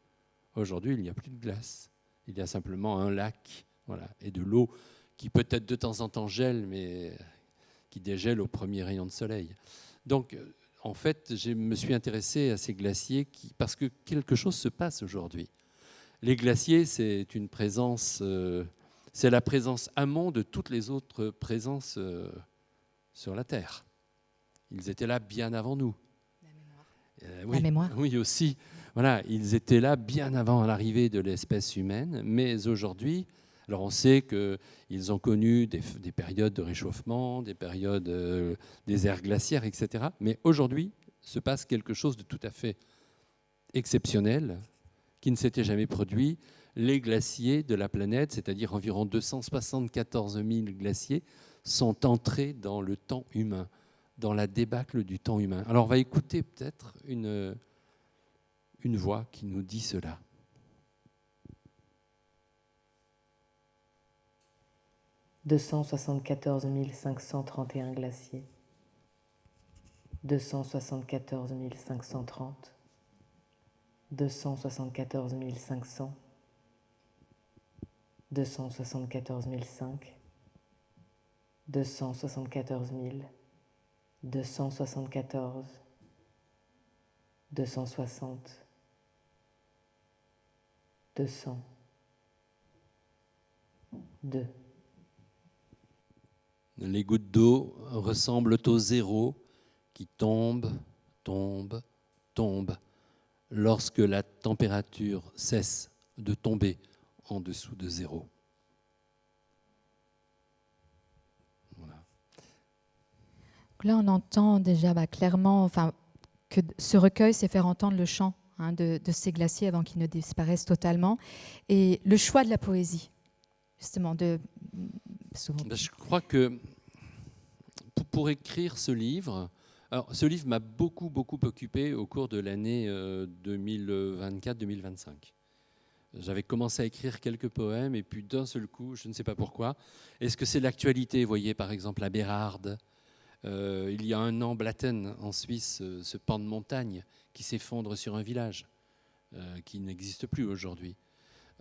Speaker 2: Aujourd'hui, il n'y a plus de glace. Il y a simplement un lac, voilà, et de l'eau qui peut-être de temps en temps gèle, mais qui dégèle au premier rayon de soleil. Donc, en fait, je me suis intéressé à ces glaciers parce que quelque chose se passe aujourd'hui. Les glaciers, c'est une présence, c'est la présence amont de toutes les autres présences sur la Terre. Ils étaient là bien avant nous.
Speaker 1: Oui, la mémoire.
Speaker 2: Oui, aussi. Voilà, ils étaient là bien avant l'arrivée de l'espèce humaine, mais aujourd'hui, alors on sait qu'ils ont connu des périodes de réchauffement, des périodes des ères glaciaires, etc. Mais aujourd'hui, se passe quelque chose de tout à fait exceptionnel, qui ne s'était jamais produit. Les glaciers de la planète, c'est-à-dire environ 274 000 glaciers, sont entrés dans le temps humain, dans la débâcle du temps humain. Alors on va écouter peut-être une voix qui nous dit cela.
Speaker 3: 274 531 glaciers, 274 530, 274 500, 274 500, 274 000, 274, 260, 200, 2.
Speaker 2: Les gouttes d'eau ressemblent au zéro qui tombe, tombe, tombe lorsque la température cesse de tomber en dessous de zéro. Voilà.
Speaker 1: Là, on entend déjà clairement, enfin, que ce recueil, c'est faire entendre le chant de ces glaciers avant qu'ils ne disparaissent totalement, et le choix de la poésie, justement.
Speaker 2: Je crois que pour écrire ce livre, alors ce livre m'a beaucoup occupé au cours de l'année 2024-2025. J'avais commencé à écrire quelques poèmes et puis d'un seul coup, je ne sais pas pourquoi, est-ce que c'est l'actualité? Vous voyez par exemple à Bérarde, il y a un an, Blatten en Suisse, ce pan de montagne qui s'effondre sur un village qui n'existe plus aujourd'hui.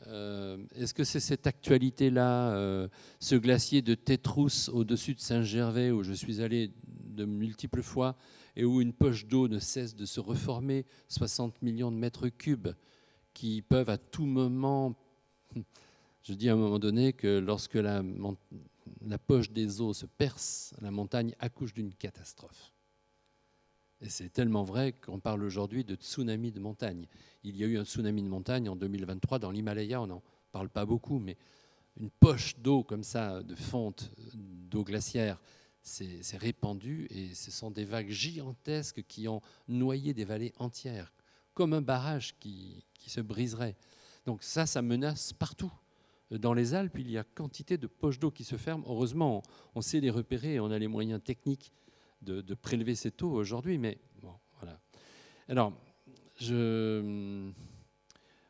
Speaker 2: Est-ce que c'est cette actualité-là, ce glacier de Tétrousse au-dessus de Saint-Gervais où je suis allé de multiples fois et où une poche d'eau ne cesse de se reformer, 60 millions de mètres cubes qui peuvent à tout moment... Je dis à un moment donné que lorsque la poche des eaux se perce, la montagne accouche d'une catastrophe. Et c'est tellement vrai qu'on parle aujourd'hui de tsunami de montagne. Il y a eu un tsunami de montagne en 2023 dans l'Himalaya, on n'en parle pas beaucoup, mais une poche d'eau comme ça, de fonte d'eau glaciaire, c'est répandu et ce sont des vagues gigantesques qui ont noyé des vallées entières, comme un barrage qui se briserait. Donc ça menace partout. Dans les Alpes, il y a quantité de poches d'eau qui se ferment. Heureusement, on sait les repérer et on a les moyens techniques de prélever cette eau aujourd'hui. Mais bon, voilà. Alors,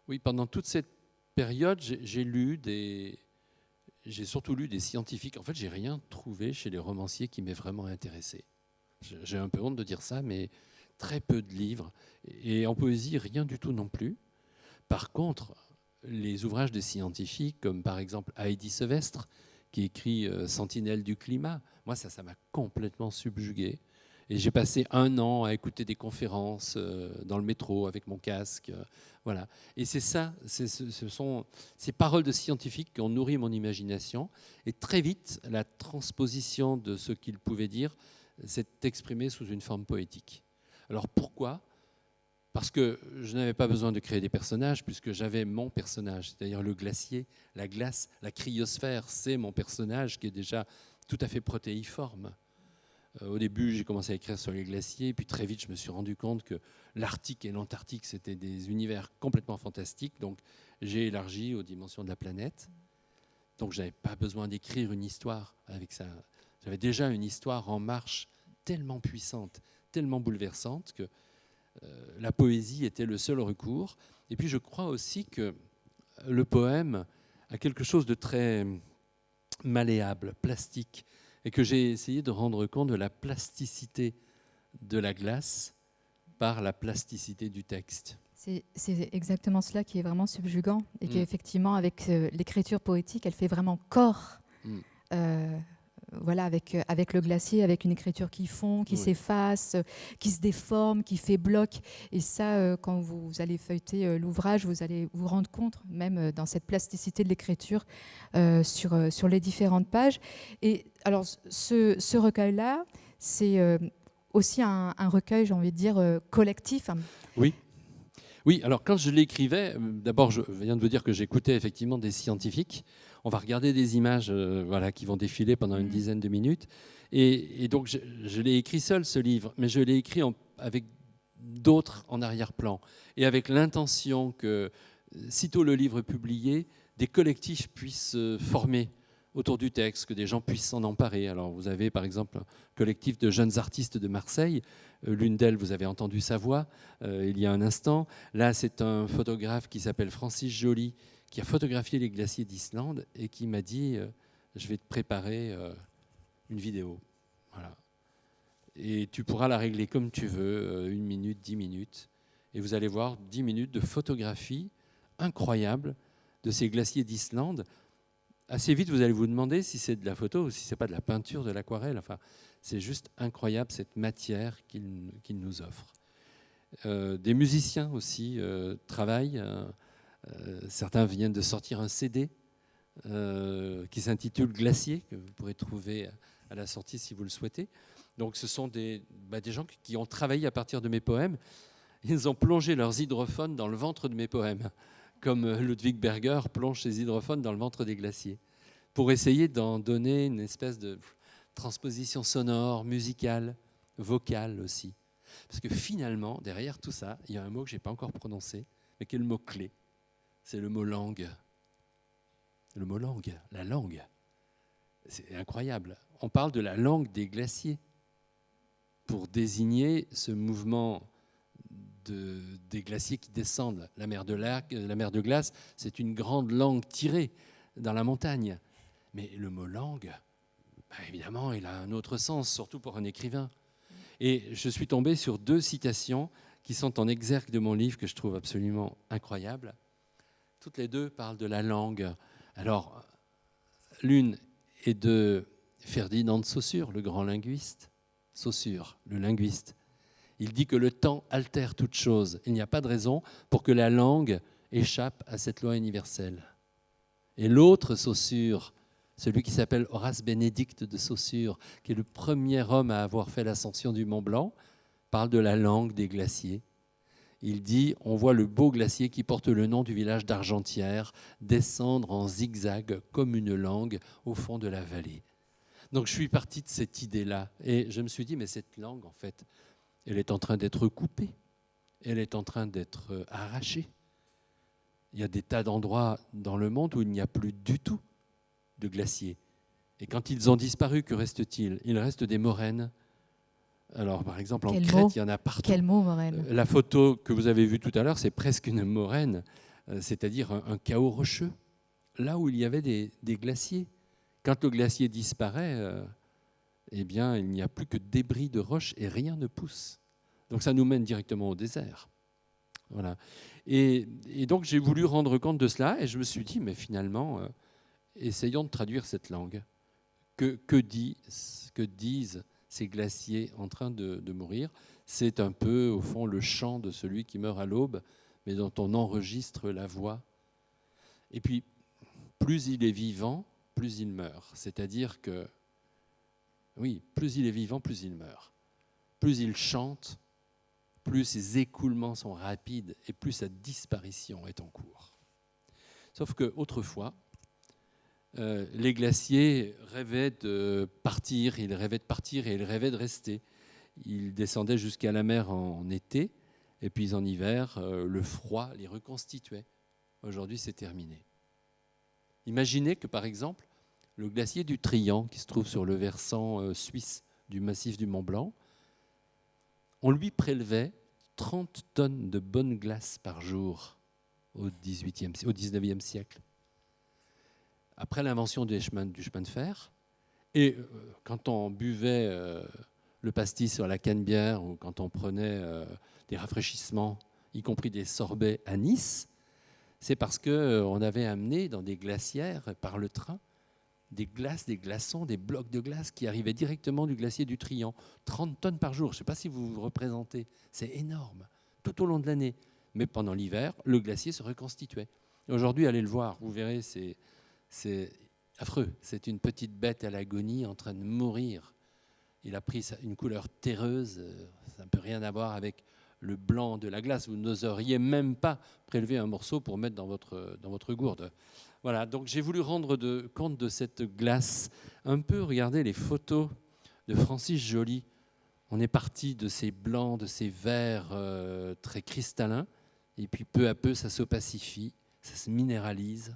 Speaker 2: oui, pendant toute cette période, j'ai surtout lu des scientifiques. En fait, j'ai rien trouvé chez les romanciers qui m'ait vraiment intéressé. J'ai un peu honte de dire ça, mais très peu de livres. Et en poésie, rien du tout non plus. Par contre, les ouvrages des scientifiques, comme par exemple Heidi Sevestre, qui écrit Sentinelle du climat, moi, ça m'a complètement subjugué. Et j'ai passé un an à écouter des conférences dans le métro avec mon casque. Voilà. Et c'est ça, ce sont ces paroles de scientifiques qui ont nourri mon imagination. Et très vite, la transposition de ce qu'ils pouvaient dire s'est exprimée sous une forme poétique. Alors pourquoi ? Parce que je n'avais pas besoin de créer des personnages, puisque j'avais mon personnage, c'est-à-dire le glacier, la glace, la cryosphère, c'est mon personnage qui est déjà tout à fait protéiforme. Au début, j'ai commencé à écrire sur les glaciers, puis très vite, je me suis rendu compte que l'Arctique et l'Antarctique, c'était des univers complètement fantastiques, donc j'ai élargi aux dimensions de la planète. Donc je n'avais pas besoin d'écrire une histoire avec ça. J'avais déjà une histoire en marche tellement puissante, tellement bouleversante que la poésie était le seul recours. Et puis je crois aussi que le poème a quelque chose de très malléable, plastique, et que j'ai essayé de rendre compte de la plasticité de la glace par la plasticité du texte.
Speaker 1: C'est exactement cela qui est vraiment subjugant et qu'effectivement, avec l'écriture poétique, elle fait vraiment corps. Voilà, avec le glacier, avec une écriture qui fond, qui s'efface, qui se déforme, qui fait bloc. Et ça, quand vous allez feuilleter l'ouvrage, vous allez vous rendre compte, même dans cette plasticité de l'écriture, sur les différentes pages. Et alors, ce recueil-là, c'est aussi un recueil, j'ai envie de dire, collectif.
Speaker 2: Oui. Oui, alors quand je l'écrivais, d'abord je viens de vous dire que j'écoutais effectivement des scientifiques. On va regarder des images qui vont défiler pendant une dizaine de minutes. Et donc je l'ai écrit seul ce livre, mais je l'ai écrit avec d'autres en arrière-plan. Et avec l'intention que, sitôt le livre publié, des collectifs puissent se former autour du texte, que des gens puissent s'en emparer. Alors vous avez par exemple un collectif de jeunes artistes de Marseille. L'une d'elles, vous avez entendu sa voix il y a un instant. Là, c'est un photographe qui s'appelle Francis Joly, qui a photographié les glaciers d'Islande et qui m'a dit je vais te préparer une vidéo. Voilà. Et tu pourras la régler comme tu veux, 1 minute, 10 minutes. Et vous allez voir 10 minutes de photographie incroyable de ces glaciers d'Islande. Assez vite, vous allez vous demander si c'est de la photo ou si ce n'est pas de la peinture, de l'aquarelle. Enfin, c'est juste incroyable cette matière qu'il nous offre. Des musiciens aussi travaillent. Certains viennent de sortir un CD qui s'intitule Glacier, que vous pourrez trouver à la sortie si vous le souhaitez. Donc ce sont des gens qui ont travaillé à partir de mes poèmes. Ils ont plongé leurs hydrophones dans le ventre de mes poèmes. comme Ludwig Berger plonge ses hydrophones dans le ventre des glaciers, pour essayer d'en donner une espèce de transposition sonore, musicale, vocale aussi. Parce que finalement, derrière tout ça, il y a un mot que je n'ai pas encore prononcé, mais qui est le mot clé. C'est le mot langue. Le mot langue, la langue. C'est incroyable. On parle de la langue des glaciers pour désigner ce mouvement des glaciers qui descendent. La mer de glace, c'est une grande langue tirée dans la montagne. Mais le mot langue, évidemment, il a un autre sens, surtout pour un écrivain. Et je suis tombé sur 2 citations qui sont en exergue de mon livre, que je trouve absolument incroyables. Toutes les 2 parlent de la langue. Alors, l'une est de Ferdinand de Saussure, le grand linguiste. Saussure, le linguiste. Il dit que le temps altère toute chose. Il n'y a pas de raison pour que la langue échappe à cette loi universelle. Et l'autre Saussure, celui qui s'appelle Horace Bénédicte de Saussure, qui est le premier homme à avoir fait l'ascension du Mont Blanc, parle de la langue des glaciers. Il dit « On voit le beau glacier qui porte le nom du village d'Argentière descendre en zigzag comme une langue au fond de la vallée. » Donc je suis parti de cette idée-là et je me suis dit « Mais cette langue, en fait, elle est en train d'être coupée, elle est en train d'être arrachée. » Il y a des tas d'endroits dans le monde où il n'y a plus du tout de glaciers. Et quand ils ont disparu, que reste-t-il ? Il reste des moraines. Alors, par exemple, en Crète, il y en a partout.
Speaker 1: Quel mot, moraine ?
Speaker 2: La photo que vous avez vue tout à l'heure, c'est presque une moraine, c'est-à-dire un chaos rocheux, là où il y avait des glaciers. Quand le glacier disparaît, eh bien, il n'y a plus que débris de roches et rien ne pousse. Donc ça nous mène directement au désert. Voilà. Et donc j'ai voulu rendre compte de cela et je me suis dit, mais finalement, essayons de traduire cette langue. Que disent ces glaciers en train de mourir ? C'est un peu, au fond, le chant de celui qui meurt à l'aube, mais dont on enregistre la voix. Et puis, plus il est vivant, plus il meurt. C'est-à-dire que, oui, plus il est vivant, plus il meurt. Plus il chante, plus ses écoulements sont rapides et plus sa disparition est en cours. Sauf qu'autrefois, les glaciers rêvaient de partir, ils rêvaient de rester. Ils descendaient jusqu'à la mer en été, et puis en hiver, le froid les reconstituait. Aujourd'hui, c'est terminé. Imaginez que, par exemple, le glacier du Trian, qui se trouve sur le versant suisse du massif du Mont Blanc, on lui prélevait 30 tonnes de bonne glace par jour au 19e siècle. Après l'invention du chemin de fer, et quand on buvait le pastis sur la Canebière ou quand on prenait des rafraîchissements, y compris des sorbets à Nice, c'est parce qu'on avait amené dans des glacières par le train des glaces, des glaçons, des blocs de glace qui arrivaient directement du glacier du Trian. 30 tonnes par jour, je ne sais pas si vous vous représentez, c'est énorme, tout au long de l'année. Mais pendant l'hiver, le glacier se reconstituait. Aujourd'hui, allez le voir, vous verrez, c'est affreux. C'est une petite bête à l'agonie en train de mourir. Il a pris une couleur terreuse, ça ne peut rien avoir avec le blanc de la glace. Vous n'oseriez même pas prélever un morceau pour mettre dans votre gourde. Voilà, donc j'ai voulu rendre compte de cette glace. Un peu, regardez les photos de Francis Joly. On est parti de ces blancs, de ces verts très cristallins, et puis peu à peu, ça s'opacifie, ça se minéralise.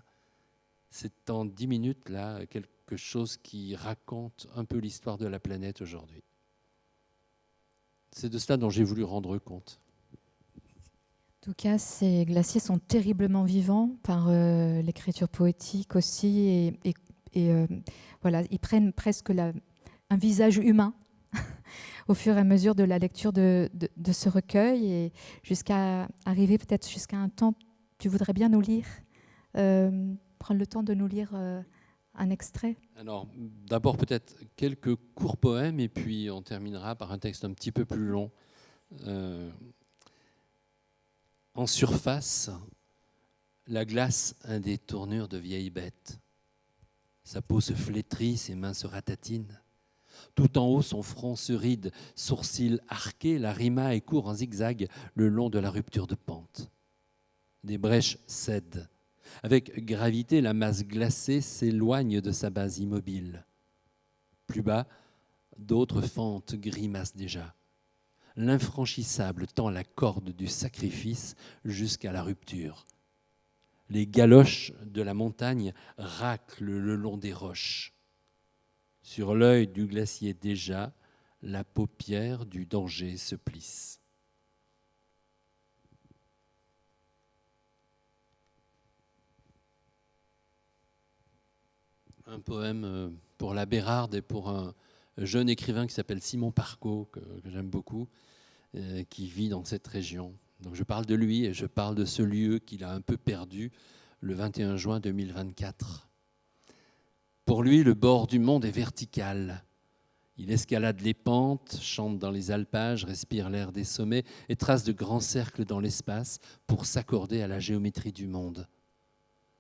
Speaker 2: C'est en 10 minutes, là, quelque chose qui raconte un peu l'histoire de la planète aujourd'hui. C'est de cela dont j'ai voulu rendre compte.
Speaker 1: En tout cas, ces glaciers sont terriblement vivants par l'écriture poétique aussi. Et voilà, ils prennent presque un visage humain au fur et à mesure de la lecture de ce recueil. Et jusqu'à arriver peut-être jusqu'à un temps, tu voudrais bien nous lire, prendre le temps de nous lire un extrait ?
Speaker 2: Alors, d'abord peut-être quelques courts poèmes et puis on terminera par un texte un petit peu plus long. En surface, la glace a des tournures de vieille bête. Sa peau se flétrit, ses mains se ratatinent. Tout en haut, son front se ride, sourcils arqués, la rima et court en zigzag le long de la rupture de pente. des brèches cèdent. Avec gravité, la masse glacée s'éloigne de sa base immobile. Plus bas, d'autres fentes grimacent déjà. L'infranchissable tend la corde du sacrifice jusqu'à la rupture. Les galoches de la montagne raclent le long des roches. Sur l'œil du glacier déjà, la paupière du danger se plisse. Un poème pour la Bérarde et pour un jeune écrivain qui s'appelle Simon Parcot, que j'aime beaucoup, qui vit dans cette région. Donc je parle de lui et je parle de ce lieu qu'il a un peu perdu le 21 juin 2024. Pour lui, le bord du monde est vertical. Il escalade les pentes, chante dans les alpages, respire l'air des sommets et trace de grands cercles dans l'espace pour s'accorder à la géométrie du monde.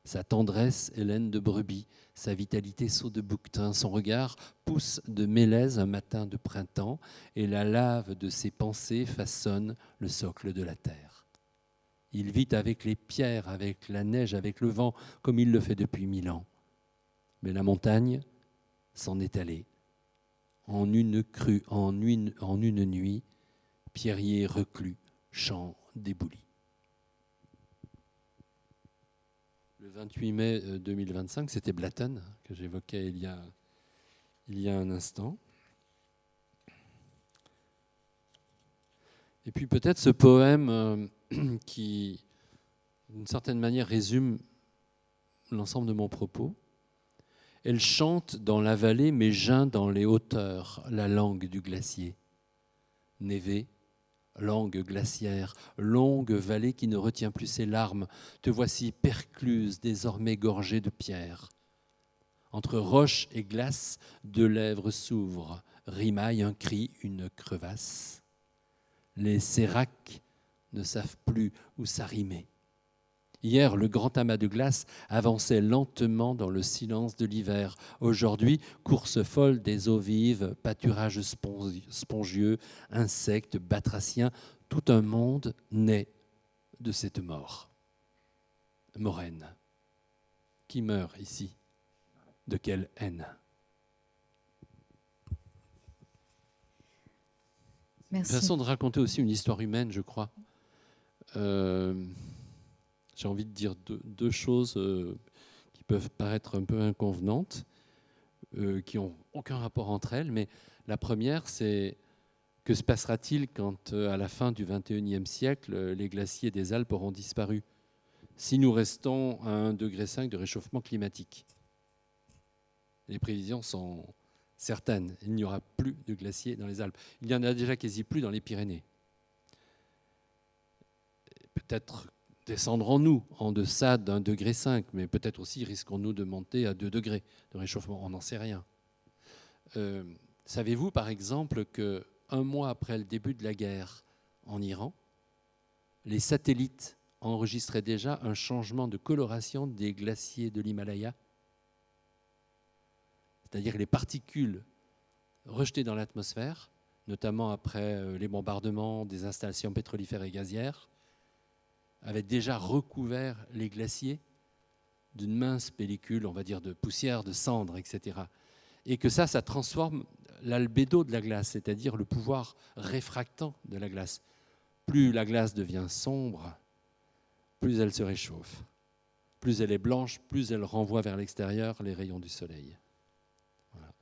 Speaker 2: Sa tendresse est laine de brebis, sa vitalité saut de bouquetin, son regard pousse de mélèze un matin de printemps et la lave de ses pensées façonne le socle de la terre. Il vit avec les pierres, avec la neige, avec le vent, comme il le fait depuis 1000 ans. Mais la montagne s'en est allée. En une crue, en une nuit, pierrier reclus, champ débouli. Le 28 mai 2025, c'était Blatten que j'évoquais il y a un instant. Et puis peut-être ce poème qui, d'une certaine manière, résume l'ensemble de mon propos. Elle chante dans la vallée, mais geint dans les hauteurs la langue du glacier. Névé, langue glaciaire, longue vallée qui ne retient plus ses larmes, te voici percluse, désormais gorgée de pierres. Entre roche et glace, deux lèvres s'ouvrent, rimaille un cri, une crevasse. Les séracs ne savent plus où s'arrimer. Hier, le grand amas de glace avançait lentement dans le silence de l'hiver. Aujourd'hui, course folle des eaux vives, pâturage spongieux, insectes, batraciens, tout un monde naît de cette mort. Moraine. Qui meurt ici? De quelle haine?
Speaker 1: Merci.
Speaker 2: Une façon de raconter aussi une histoire humaine, je crois. J'ai envie de dire deux choses qui peuvent paraître un peu inconvenantes, qui n'ont aucun rapport entre elles. Mais la première, c'est que se passera-t-il quand, à la fin du XXIe siècle, les glaciers des Alpes auront disparu, si nous restons à 1,5 degré de réchauffement climatique? Les prévisions sont certaines. Il n'y aura plus de glaciers dans les Alpes. Il n'y en a déjà quasi plus dans les Pyrénées. Peut-être descendrons-nous en deçà d'1,5 degré, mais peut-être aussi risquons-nous de monter à 2 degrés de réchauffement. On n'en sait rien. Savez-vous, par exemple, qu'un mois après le début de la guerre en Iran, les satellites enregistraient déjà un changement de coloration des glaciers de l'Himalaya? C'est-à-dire les particules rejetées dans l'atmosphère, notamment après les bombardements des installations pétrolifères et gazières, avaient déjà recouvert les glaciers d'une mince pellicule, on va dire, de poussière, de cendres, etc. Et que ça transforme l'albédo de la glace, c'est-à-dire le pouvoir réfractant de la glace. Plus la glace devient sombre, plus elle se réchauffe. Plus elle est blanche, plus elle renvoie vers l'extérieur les rayons du soleil. Voilà.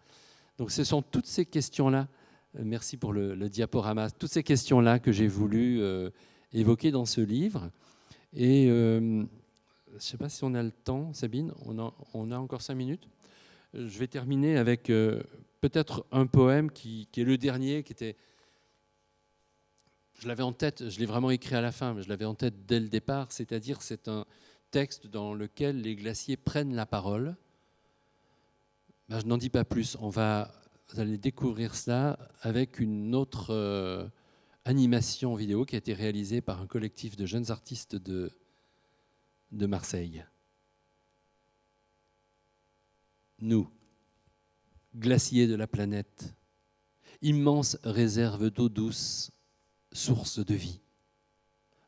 Speaker 2: Donc ce sont toutes ces questions-là, merci pour le diaporama, toutes ces questions-là que j'ai voulu évoquer dans ce livre. Et je ne sais pas si on a le temps, Sabine, on a encore 5 minutes. Je vais terminer avec peut-être un poème qui est le dernier, qui était... Je l'avais en tête, je l'ai vraiment écrit à la fin, mais je l'avais en tête dès le départ, c'est-à-dire c'est un texte dans lequel les glaciers prennent la parole. Ben, je n'en dis pas plus, vous allez découvrir cela avec une autre animation vidéo qui a été réalisée par un collectif de jeunes artistes de Marseille. Nous, glaciers de la planète, immense réserve d'eau douce, source de vie.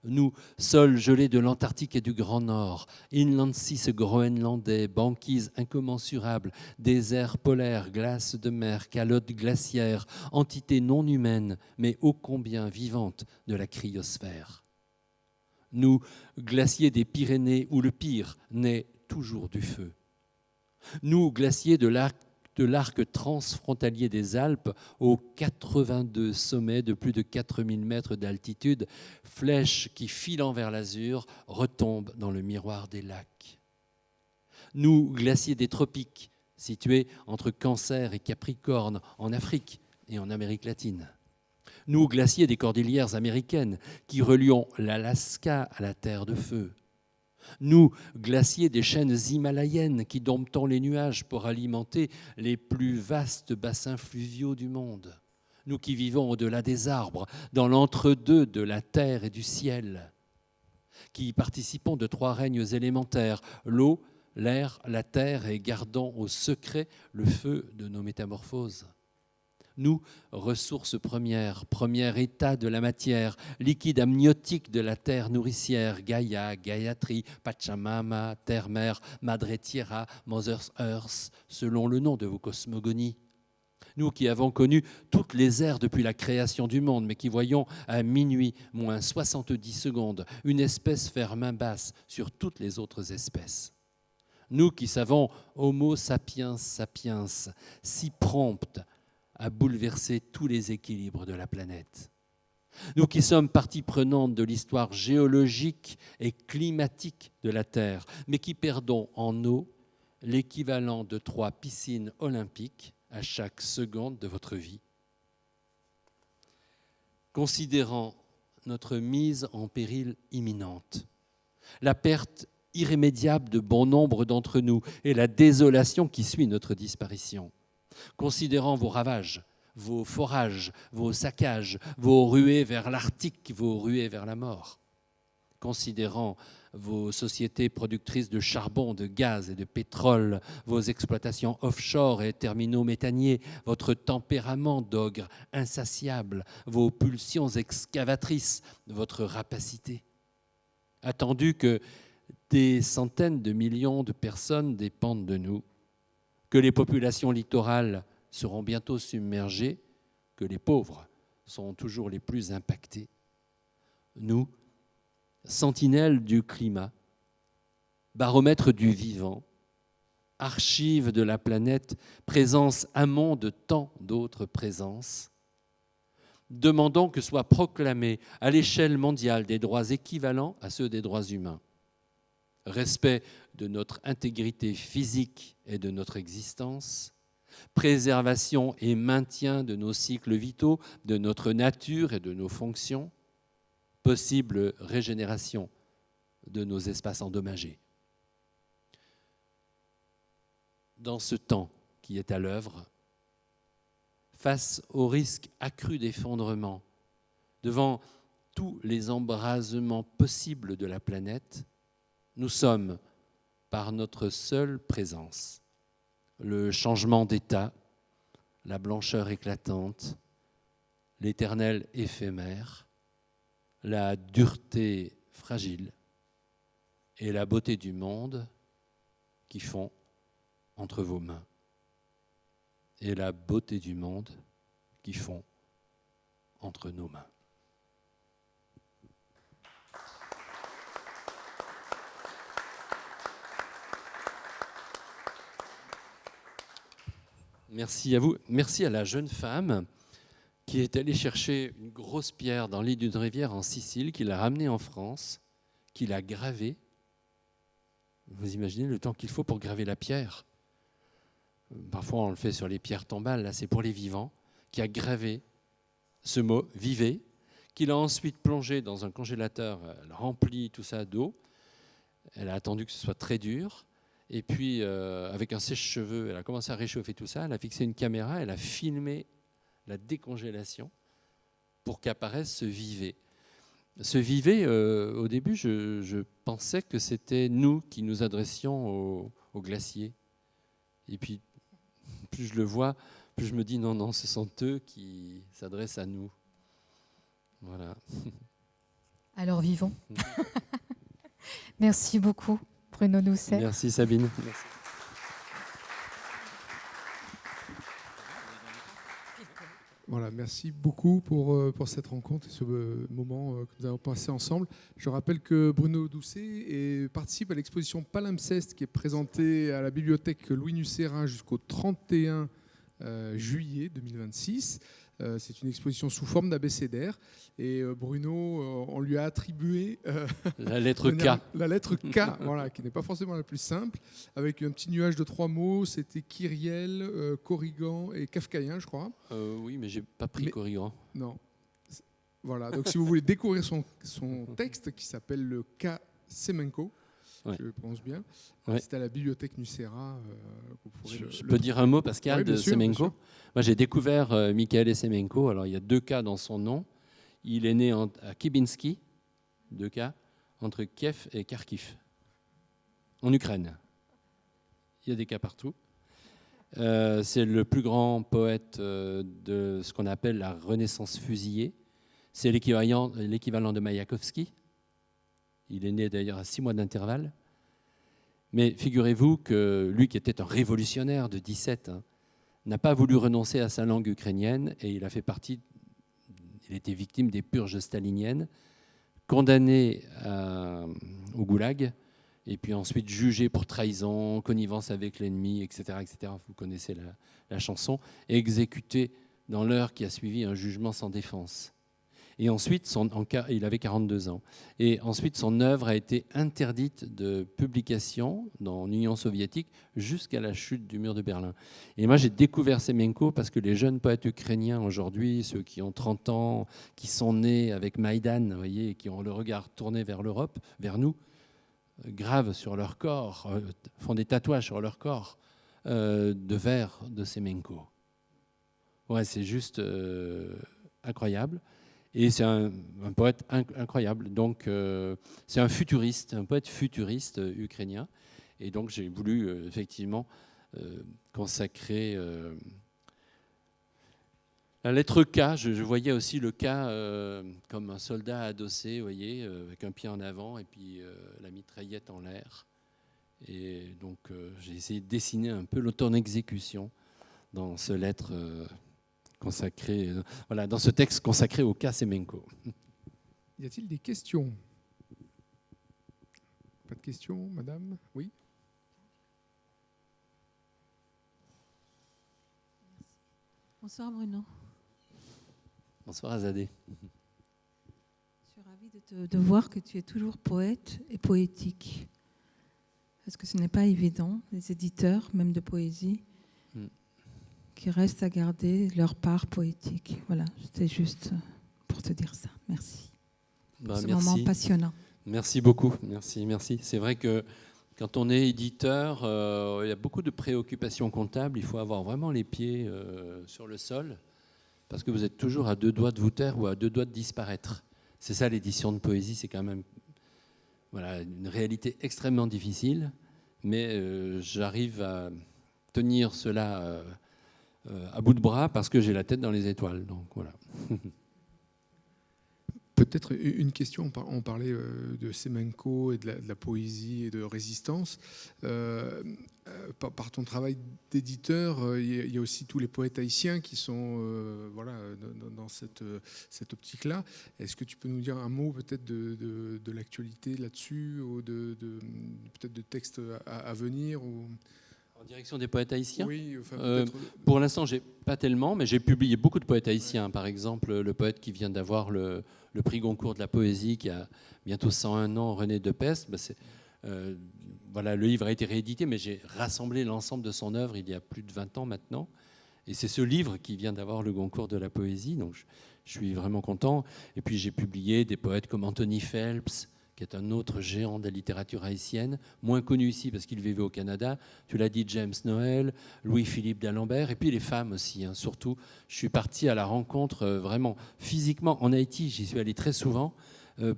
Speaker 2: Nous, sols gelés de l'Antarctique et du Grand Nord, inland sea groenlandais, banquises incommensurable, déserts polaires, glaces de mer, calottes glaciaires, entités non humaines, mais ô combien vivantes de la cryosphère. Nous, glaciers des Pyrénées, où le pire naît toujours du feu. Nous, glaciers de l'arc transfrontalier des Alpes, aux 82 sommets de plus de 4000 mètres d'altitude, flèches qui, filant vers l'azur, retombent dans le miroir des lacs. Nous, glaciers des tropiques, situés entre Cancer et Capricorne, en Afrique et en Amérique latine. Nous, glaciers des cordillères américaines, qui relions l'Alaska à la Terre de Feu. Nous, glaciers des chaînes himalayennes qui domptons les nuages pour alimenter les plus vastes bassins fluviaux du monde. Nous qui vivons au-delà des arbres, dans l'entre-deux de la terre et du ciel. Qui participons de 3 règnes élémentaires, l'eau, l'air, la terre, et gardons au secret le feu de nos métamorphoses. Nous, ressources premières, premier état de la matière, liquide amniotique de la terre nourricière, Gaïa, Gayatri, Pachamama, Terre-Mère, Madre Tierra, Mother's Earth, selon le nom de vos cosmogonies. Nous qui avons connu toutes les ères depuis la création du monde, mais qui voyons à minuit, moins 70 secondes, une espèce faire main basse sur toutes les autres espèces. Nous qui savons Homo sapiens sapiens, si promptes à bouleverser tous les équilibres de la planète. Nous qui sommes partie prenante de l'histoire géologique et climatique de la Terre, mais qui perdons en eau l'équivalent de 3 piscines olympiques à chaque seconde de votre vie. Considérant notre mise en péril imminente, la perte irrémédiable de bon nombre d'entre nous et la désolation qui suit notre disparition, considérant vos ravages, vos forages, vos saccages, vos ruées vers l'Arctique, vos ruées vers la mort, considérant vos sociétés productrices de charbon, de gaz et de pétrole, vos exploitations offshore et terminaux méthaniers, votre tempérament d'ogre insatiable, vos pulsions excavatrices, votre rapacité. Attendu que des centaines de millions de personnes dépendent de nous, que les populations littorales seront bientôt submergées, que les pauvres sont toujours les plus impactés. Nous, sentinelles du climat, baromètre du vivant, archives de la planète, présence amont de tant d'autres présences, demandons que soient proclamés à l'échelle mondiale des droits équivalents à ceux des droits humains. Respect de notre intégrité physique et de notre existence, préservation et maintien de nos cycles vitaux, de notre nature et de nos fonctions, possible régénération de nos espaces endommagés. Dans ce temps qui est à l'œuvre, face au risque accru d'effondrement, devant tous les embrasements possibles de la planète, nous sommes, par notre seule présence, le changement d'état, la blancheur éclatante, l'éternel éphémère, la dureté fragile et la beauté du monde qui font entre vos mains. Et la beauté du monde qui font entre nos mains. Merci à vous. Merci à la jeune femme qui est allée chercher une grosse pierre dans l'île d'une rivière en Sicile, qui l'a ramenée en France, qui l'a gravée. Vous imaginez le temps qu'il faut pour graver la pierre? Parfois, on le fait sur les pierres tombales. Là, c'est pour les vivants. Qui a gravé ce mot « vivez », qu'il a ensuite plongé dans un congélateur. Elle remplit tout ça d'eau. Elle a attendu que ce soit très dur. Et puis, avec un sèche-cheveux, elle a commencé à réchauffer tout ça. Elle a fixé une caméra. Elle a filmé la décongélation pour qu'apparaisse ce vivet. Ce vivet, au début, je pensais que c'était nous qui nous adressions au glacier. Et puis, plus je le vois, plus je me dis non, ce sont eux qui s'adressent à nous. Voilà.
Speaker 1: Alors vivons. Merci beaucoup, Bruno Doucet.
Speaker 2: Merci Sabine. Merci.
Speaker 4: Voilà, merci beaucoup pour cette rencontre et ce moment que nous avons passé ensemble. Je rappelle que Bruno Doucet participe à l'exposition Palimpseste qui est présentée à la bibliothèque Louis Nucérin jusqu'au 31 juillet 2026. C'est une exposition sous forme d'abécédaire. Et Bruno, on lui a attribué
Speaker 2: la lettre K.
Speaker 4: La lettre K, voilà, qui n'est pas forcément la plus simple, avec un petit nuage de 3 mots. C'était Kyriel, Corrigan et Kafkaïen, je crois.
Speaker 2: Oui, mais j'ai pas pris Corrigan.
Speaker 4: Non. Voilà, donc si vous voulez découvrir son texte, qui s'appelle le K Semenko,
Speaker 2: ouais.
Speaker 4: Je le prononce bien,
Speaker 2: ouais.
Speaker 4: C'est à la bibliothèque Nucéra.
Speaker 2: Je peux dire un mot, Pascal,
Speaker 4: ouais,
Speaker 2: de
Speaker 4: sûr,
Speaker 2: Semenko. Moi, j'ai découvert Michael Semenko. Alors, il y a 2 K dans son nom. Il est né à Kibinsky, 2 K, entre Kiev et Kharkiv, en Ukraine. Il y a des K partout. C'est le plus grand poète de ce qu'on appelle la Renaissance fusillée. C'est l'équivalent de Maïakovsky. Il est né d'ailleurs à 6 mois d'intervalle. Mais figurez-vous que lui, qui était un révolutionnaire de 17, n'a pas voulu renoncer à sa langue ukrainienne et il a fait partie, il était victime des purges staliniennes, condamné au goulag et puis ensuite jugé pour trahison, connivence avec l'ennemi, etc., etc. Vous connaissez la chanson, et exécuté dans l'heure qui a suivi un jugement sans défense. Et ensuite, il avait 42 ans. Et ensuite, son œuvre a été interdite de publication dans l'Union soviétique jusqu'à la chute du mur de Berlin. Et moi, j'ai découvert Semenko parce que les jeunes poètes ukrainiens aujourd'hui, ceux qui ont 30 ans, qui sont nés avec Maïdan, vous voyez, et qui ont le regard tourné vers l'Europe, vers nous, gravent sur leur corps, font des tatouages sur leur corps de vers de Semenko. Ouais, c'est juste incroyable. Et c'est un poète incroyable. Donc, c'est un poète futuriste ukrainien. Et donc, j'ai voulu effectivement consacrer la lettre K. Je voyais aussi le K comme un soldat adossé, vous voyez, avec un pied en avant et puis la mitraillette en l'air. Et donc, j'ai essayé de dessiner un peu l'auto-exécution dans ce lettre consacré, voilà, dans ce texte consacré au K Semenko.
Speaker 4: Y a-t-il des questions? Pas de questions, madame? Oui.
Speaker 5: Bonsoir Bruno.
Speaker 2: Bonsoir Azadeh.
Speaker 5: Je suis ravie de voir que tu es toujours poète et poétique. Parce que ce n'est pas évident, les éditeurs, même de poésie, qui restent à garder leur part poétique. Voilà, c'était juste pour te dire ça. Merci.
Speaker 2: Merci.
Speaker 5: Moment passionnant.
Speaker 2: Merci beaucoup. Merci. C'est vrai que quand on est éditeur, il y a beaucoup de préoccupations comptables. Il faut avoir vraiment les pieds sur le sol parce que vous êtes toujours à 2 doigts de vous taire ou à 2 doigts de disparaître. C'est ça l'édition de poésie, c'est quand même une réalité extrêmement difficile, mais j'arrive à tenir cela à bout de bras parce que j'ai la tête dans les étoiles. Donc voilà.
Speaker 4: Peut-être une question, on parlait de Semenko et de la poésie et de résistance. Par ton travail d'éditeur, il y a aussi tous les poètes haïtiens qui sont dans cette optique-là. Est-ce que tu peux nous dire un mot peut-être de l'actualité là-dessus, ou peut-être de textes à venir ou...
Speaker 2: En direction des poètes haïtiens ?
Speaker 4: Oui, enfin,
Speaker 2: pour l'instant, j'ai pas tellement, mais j'ai publié beaucoup de poètes haïtiens. Par exemple, le poète qui vient d'avoir le prix Goncourt de la poésie, qui a bientôt 101 ans, René Depeste. Le livre a été réédité, mais j'ai rassemblé l'ensemble de son œuvre il y a plus de 20 ans maintenant. Et c'est ce livre qui vient d'avoir le Goncourt de la poésie, donc je suis vraiment content. Et puis j'ai publié des poètes comme Anthony Phelps, qui est un autre géant de la littérature haïtienne, moins connu ici parce qu'il vivait au Canada. Tu l'as dit, James Noël, Louis-Philippe d'Alembert, et puis les femmes aussi, surtout. Je suis parti à la rencontre, vraiment, physiquement, en Haïti, j'y suis allé très souvent,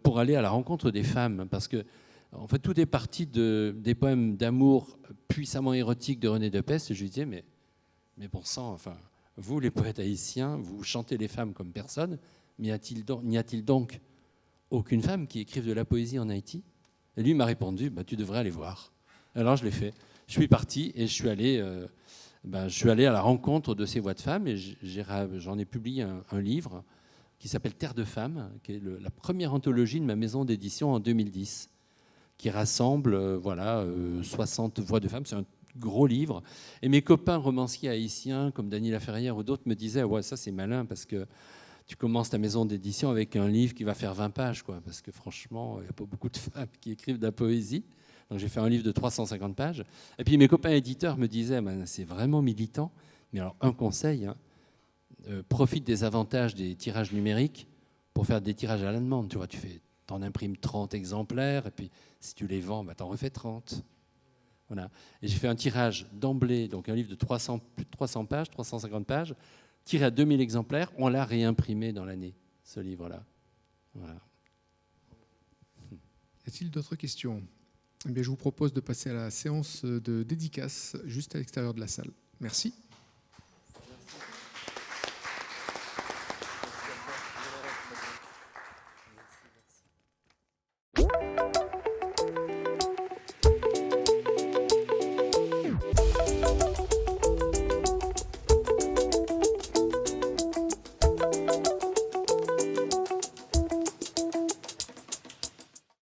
Speaker 2: pour aller à la rencontre des femmes, parce que, en fait, tout est parti des poèmes d'amour puissamment érotiques de René Depeste, et je lui disais, mais bon sang, enfin, vous, les poètes haïtiens, vous chantez les femmes comme personne, mais n'y a-t-il donc aucune femme qui écrive de la poésie en Haïti. Et lui m'a répondu, tu devrais aller voir. Alors je l'ai fait. Je suis parti et je suis allé à la rencontre de ces voix de femmes et j'en ai publié un livre qui s'appelle Terre de femmes, qui est la première anthologie de ma maison d'édition en 2010, qui rassemble 60 voix de femmes. C'est un gros livre. Et mes copains romanciers haïtiens, comme Dany Laferrière ou d'autres, me disaient « Ouais, ça c'est malin parce que tu commences ta maison d'édition avec un livre qui va faire 20 pages, quoi, parce que franchement, il n'y a pas beaucoup de femmes qui écrivent de la poésie. » Donc j'ai fait un livre de 350 pages. Et puis mes copains éditeurs me disaient « C'est vraiment militant. Mais alors, un conseil, profite des avantages des tirages numériques pour faire des tirages à la demande. Tu vois, t'en imprimes 30 exemplaires, et puis si tu les vends, t'en refais 30. Voilà. Et j'ai fait un tirage d'emblée, donc un livre de plus de 300 pages, 350 pages, tiré à 2000 exemplaires. On l'a réimprimé dans l'année, ce livre-là. Voilà.
Speaker 4: Y a-t-il d'autres questions ? Eh bien, je vous propose de passer à la séance de dédicace juste à l'extérieur de la salle. Merci.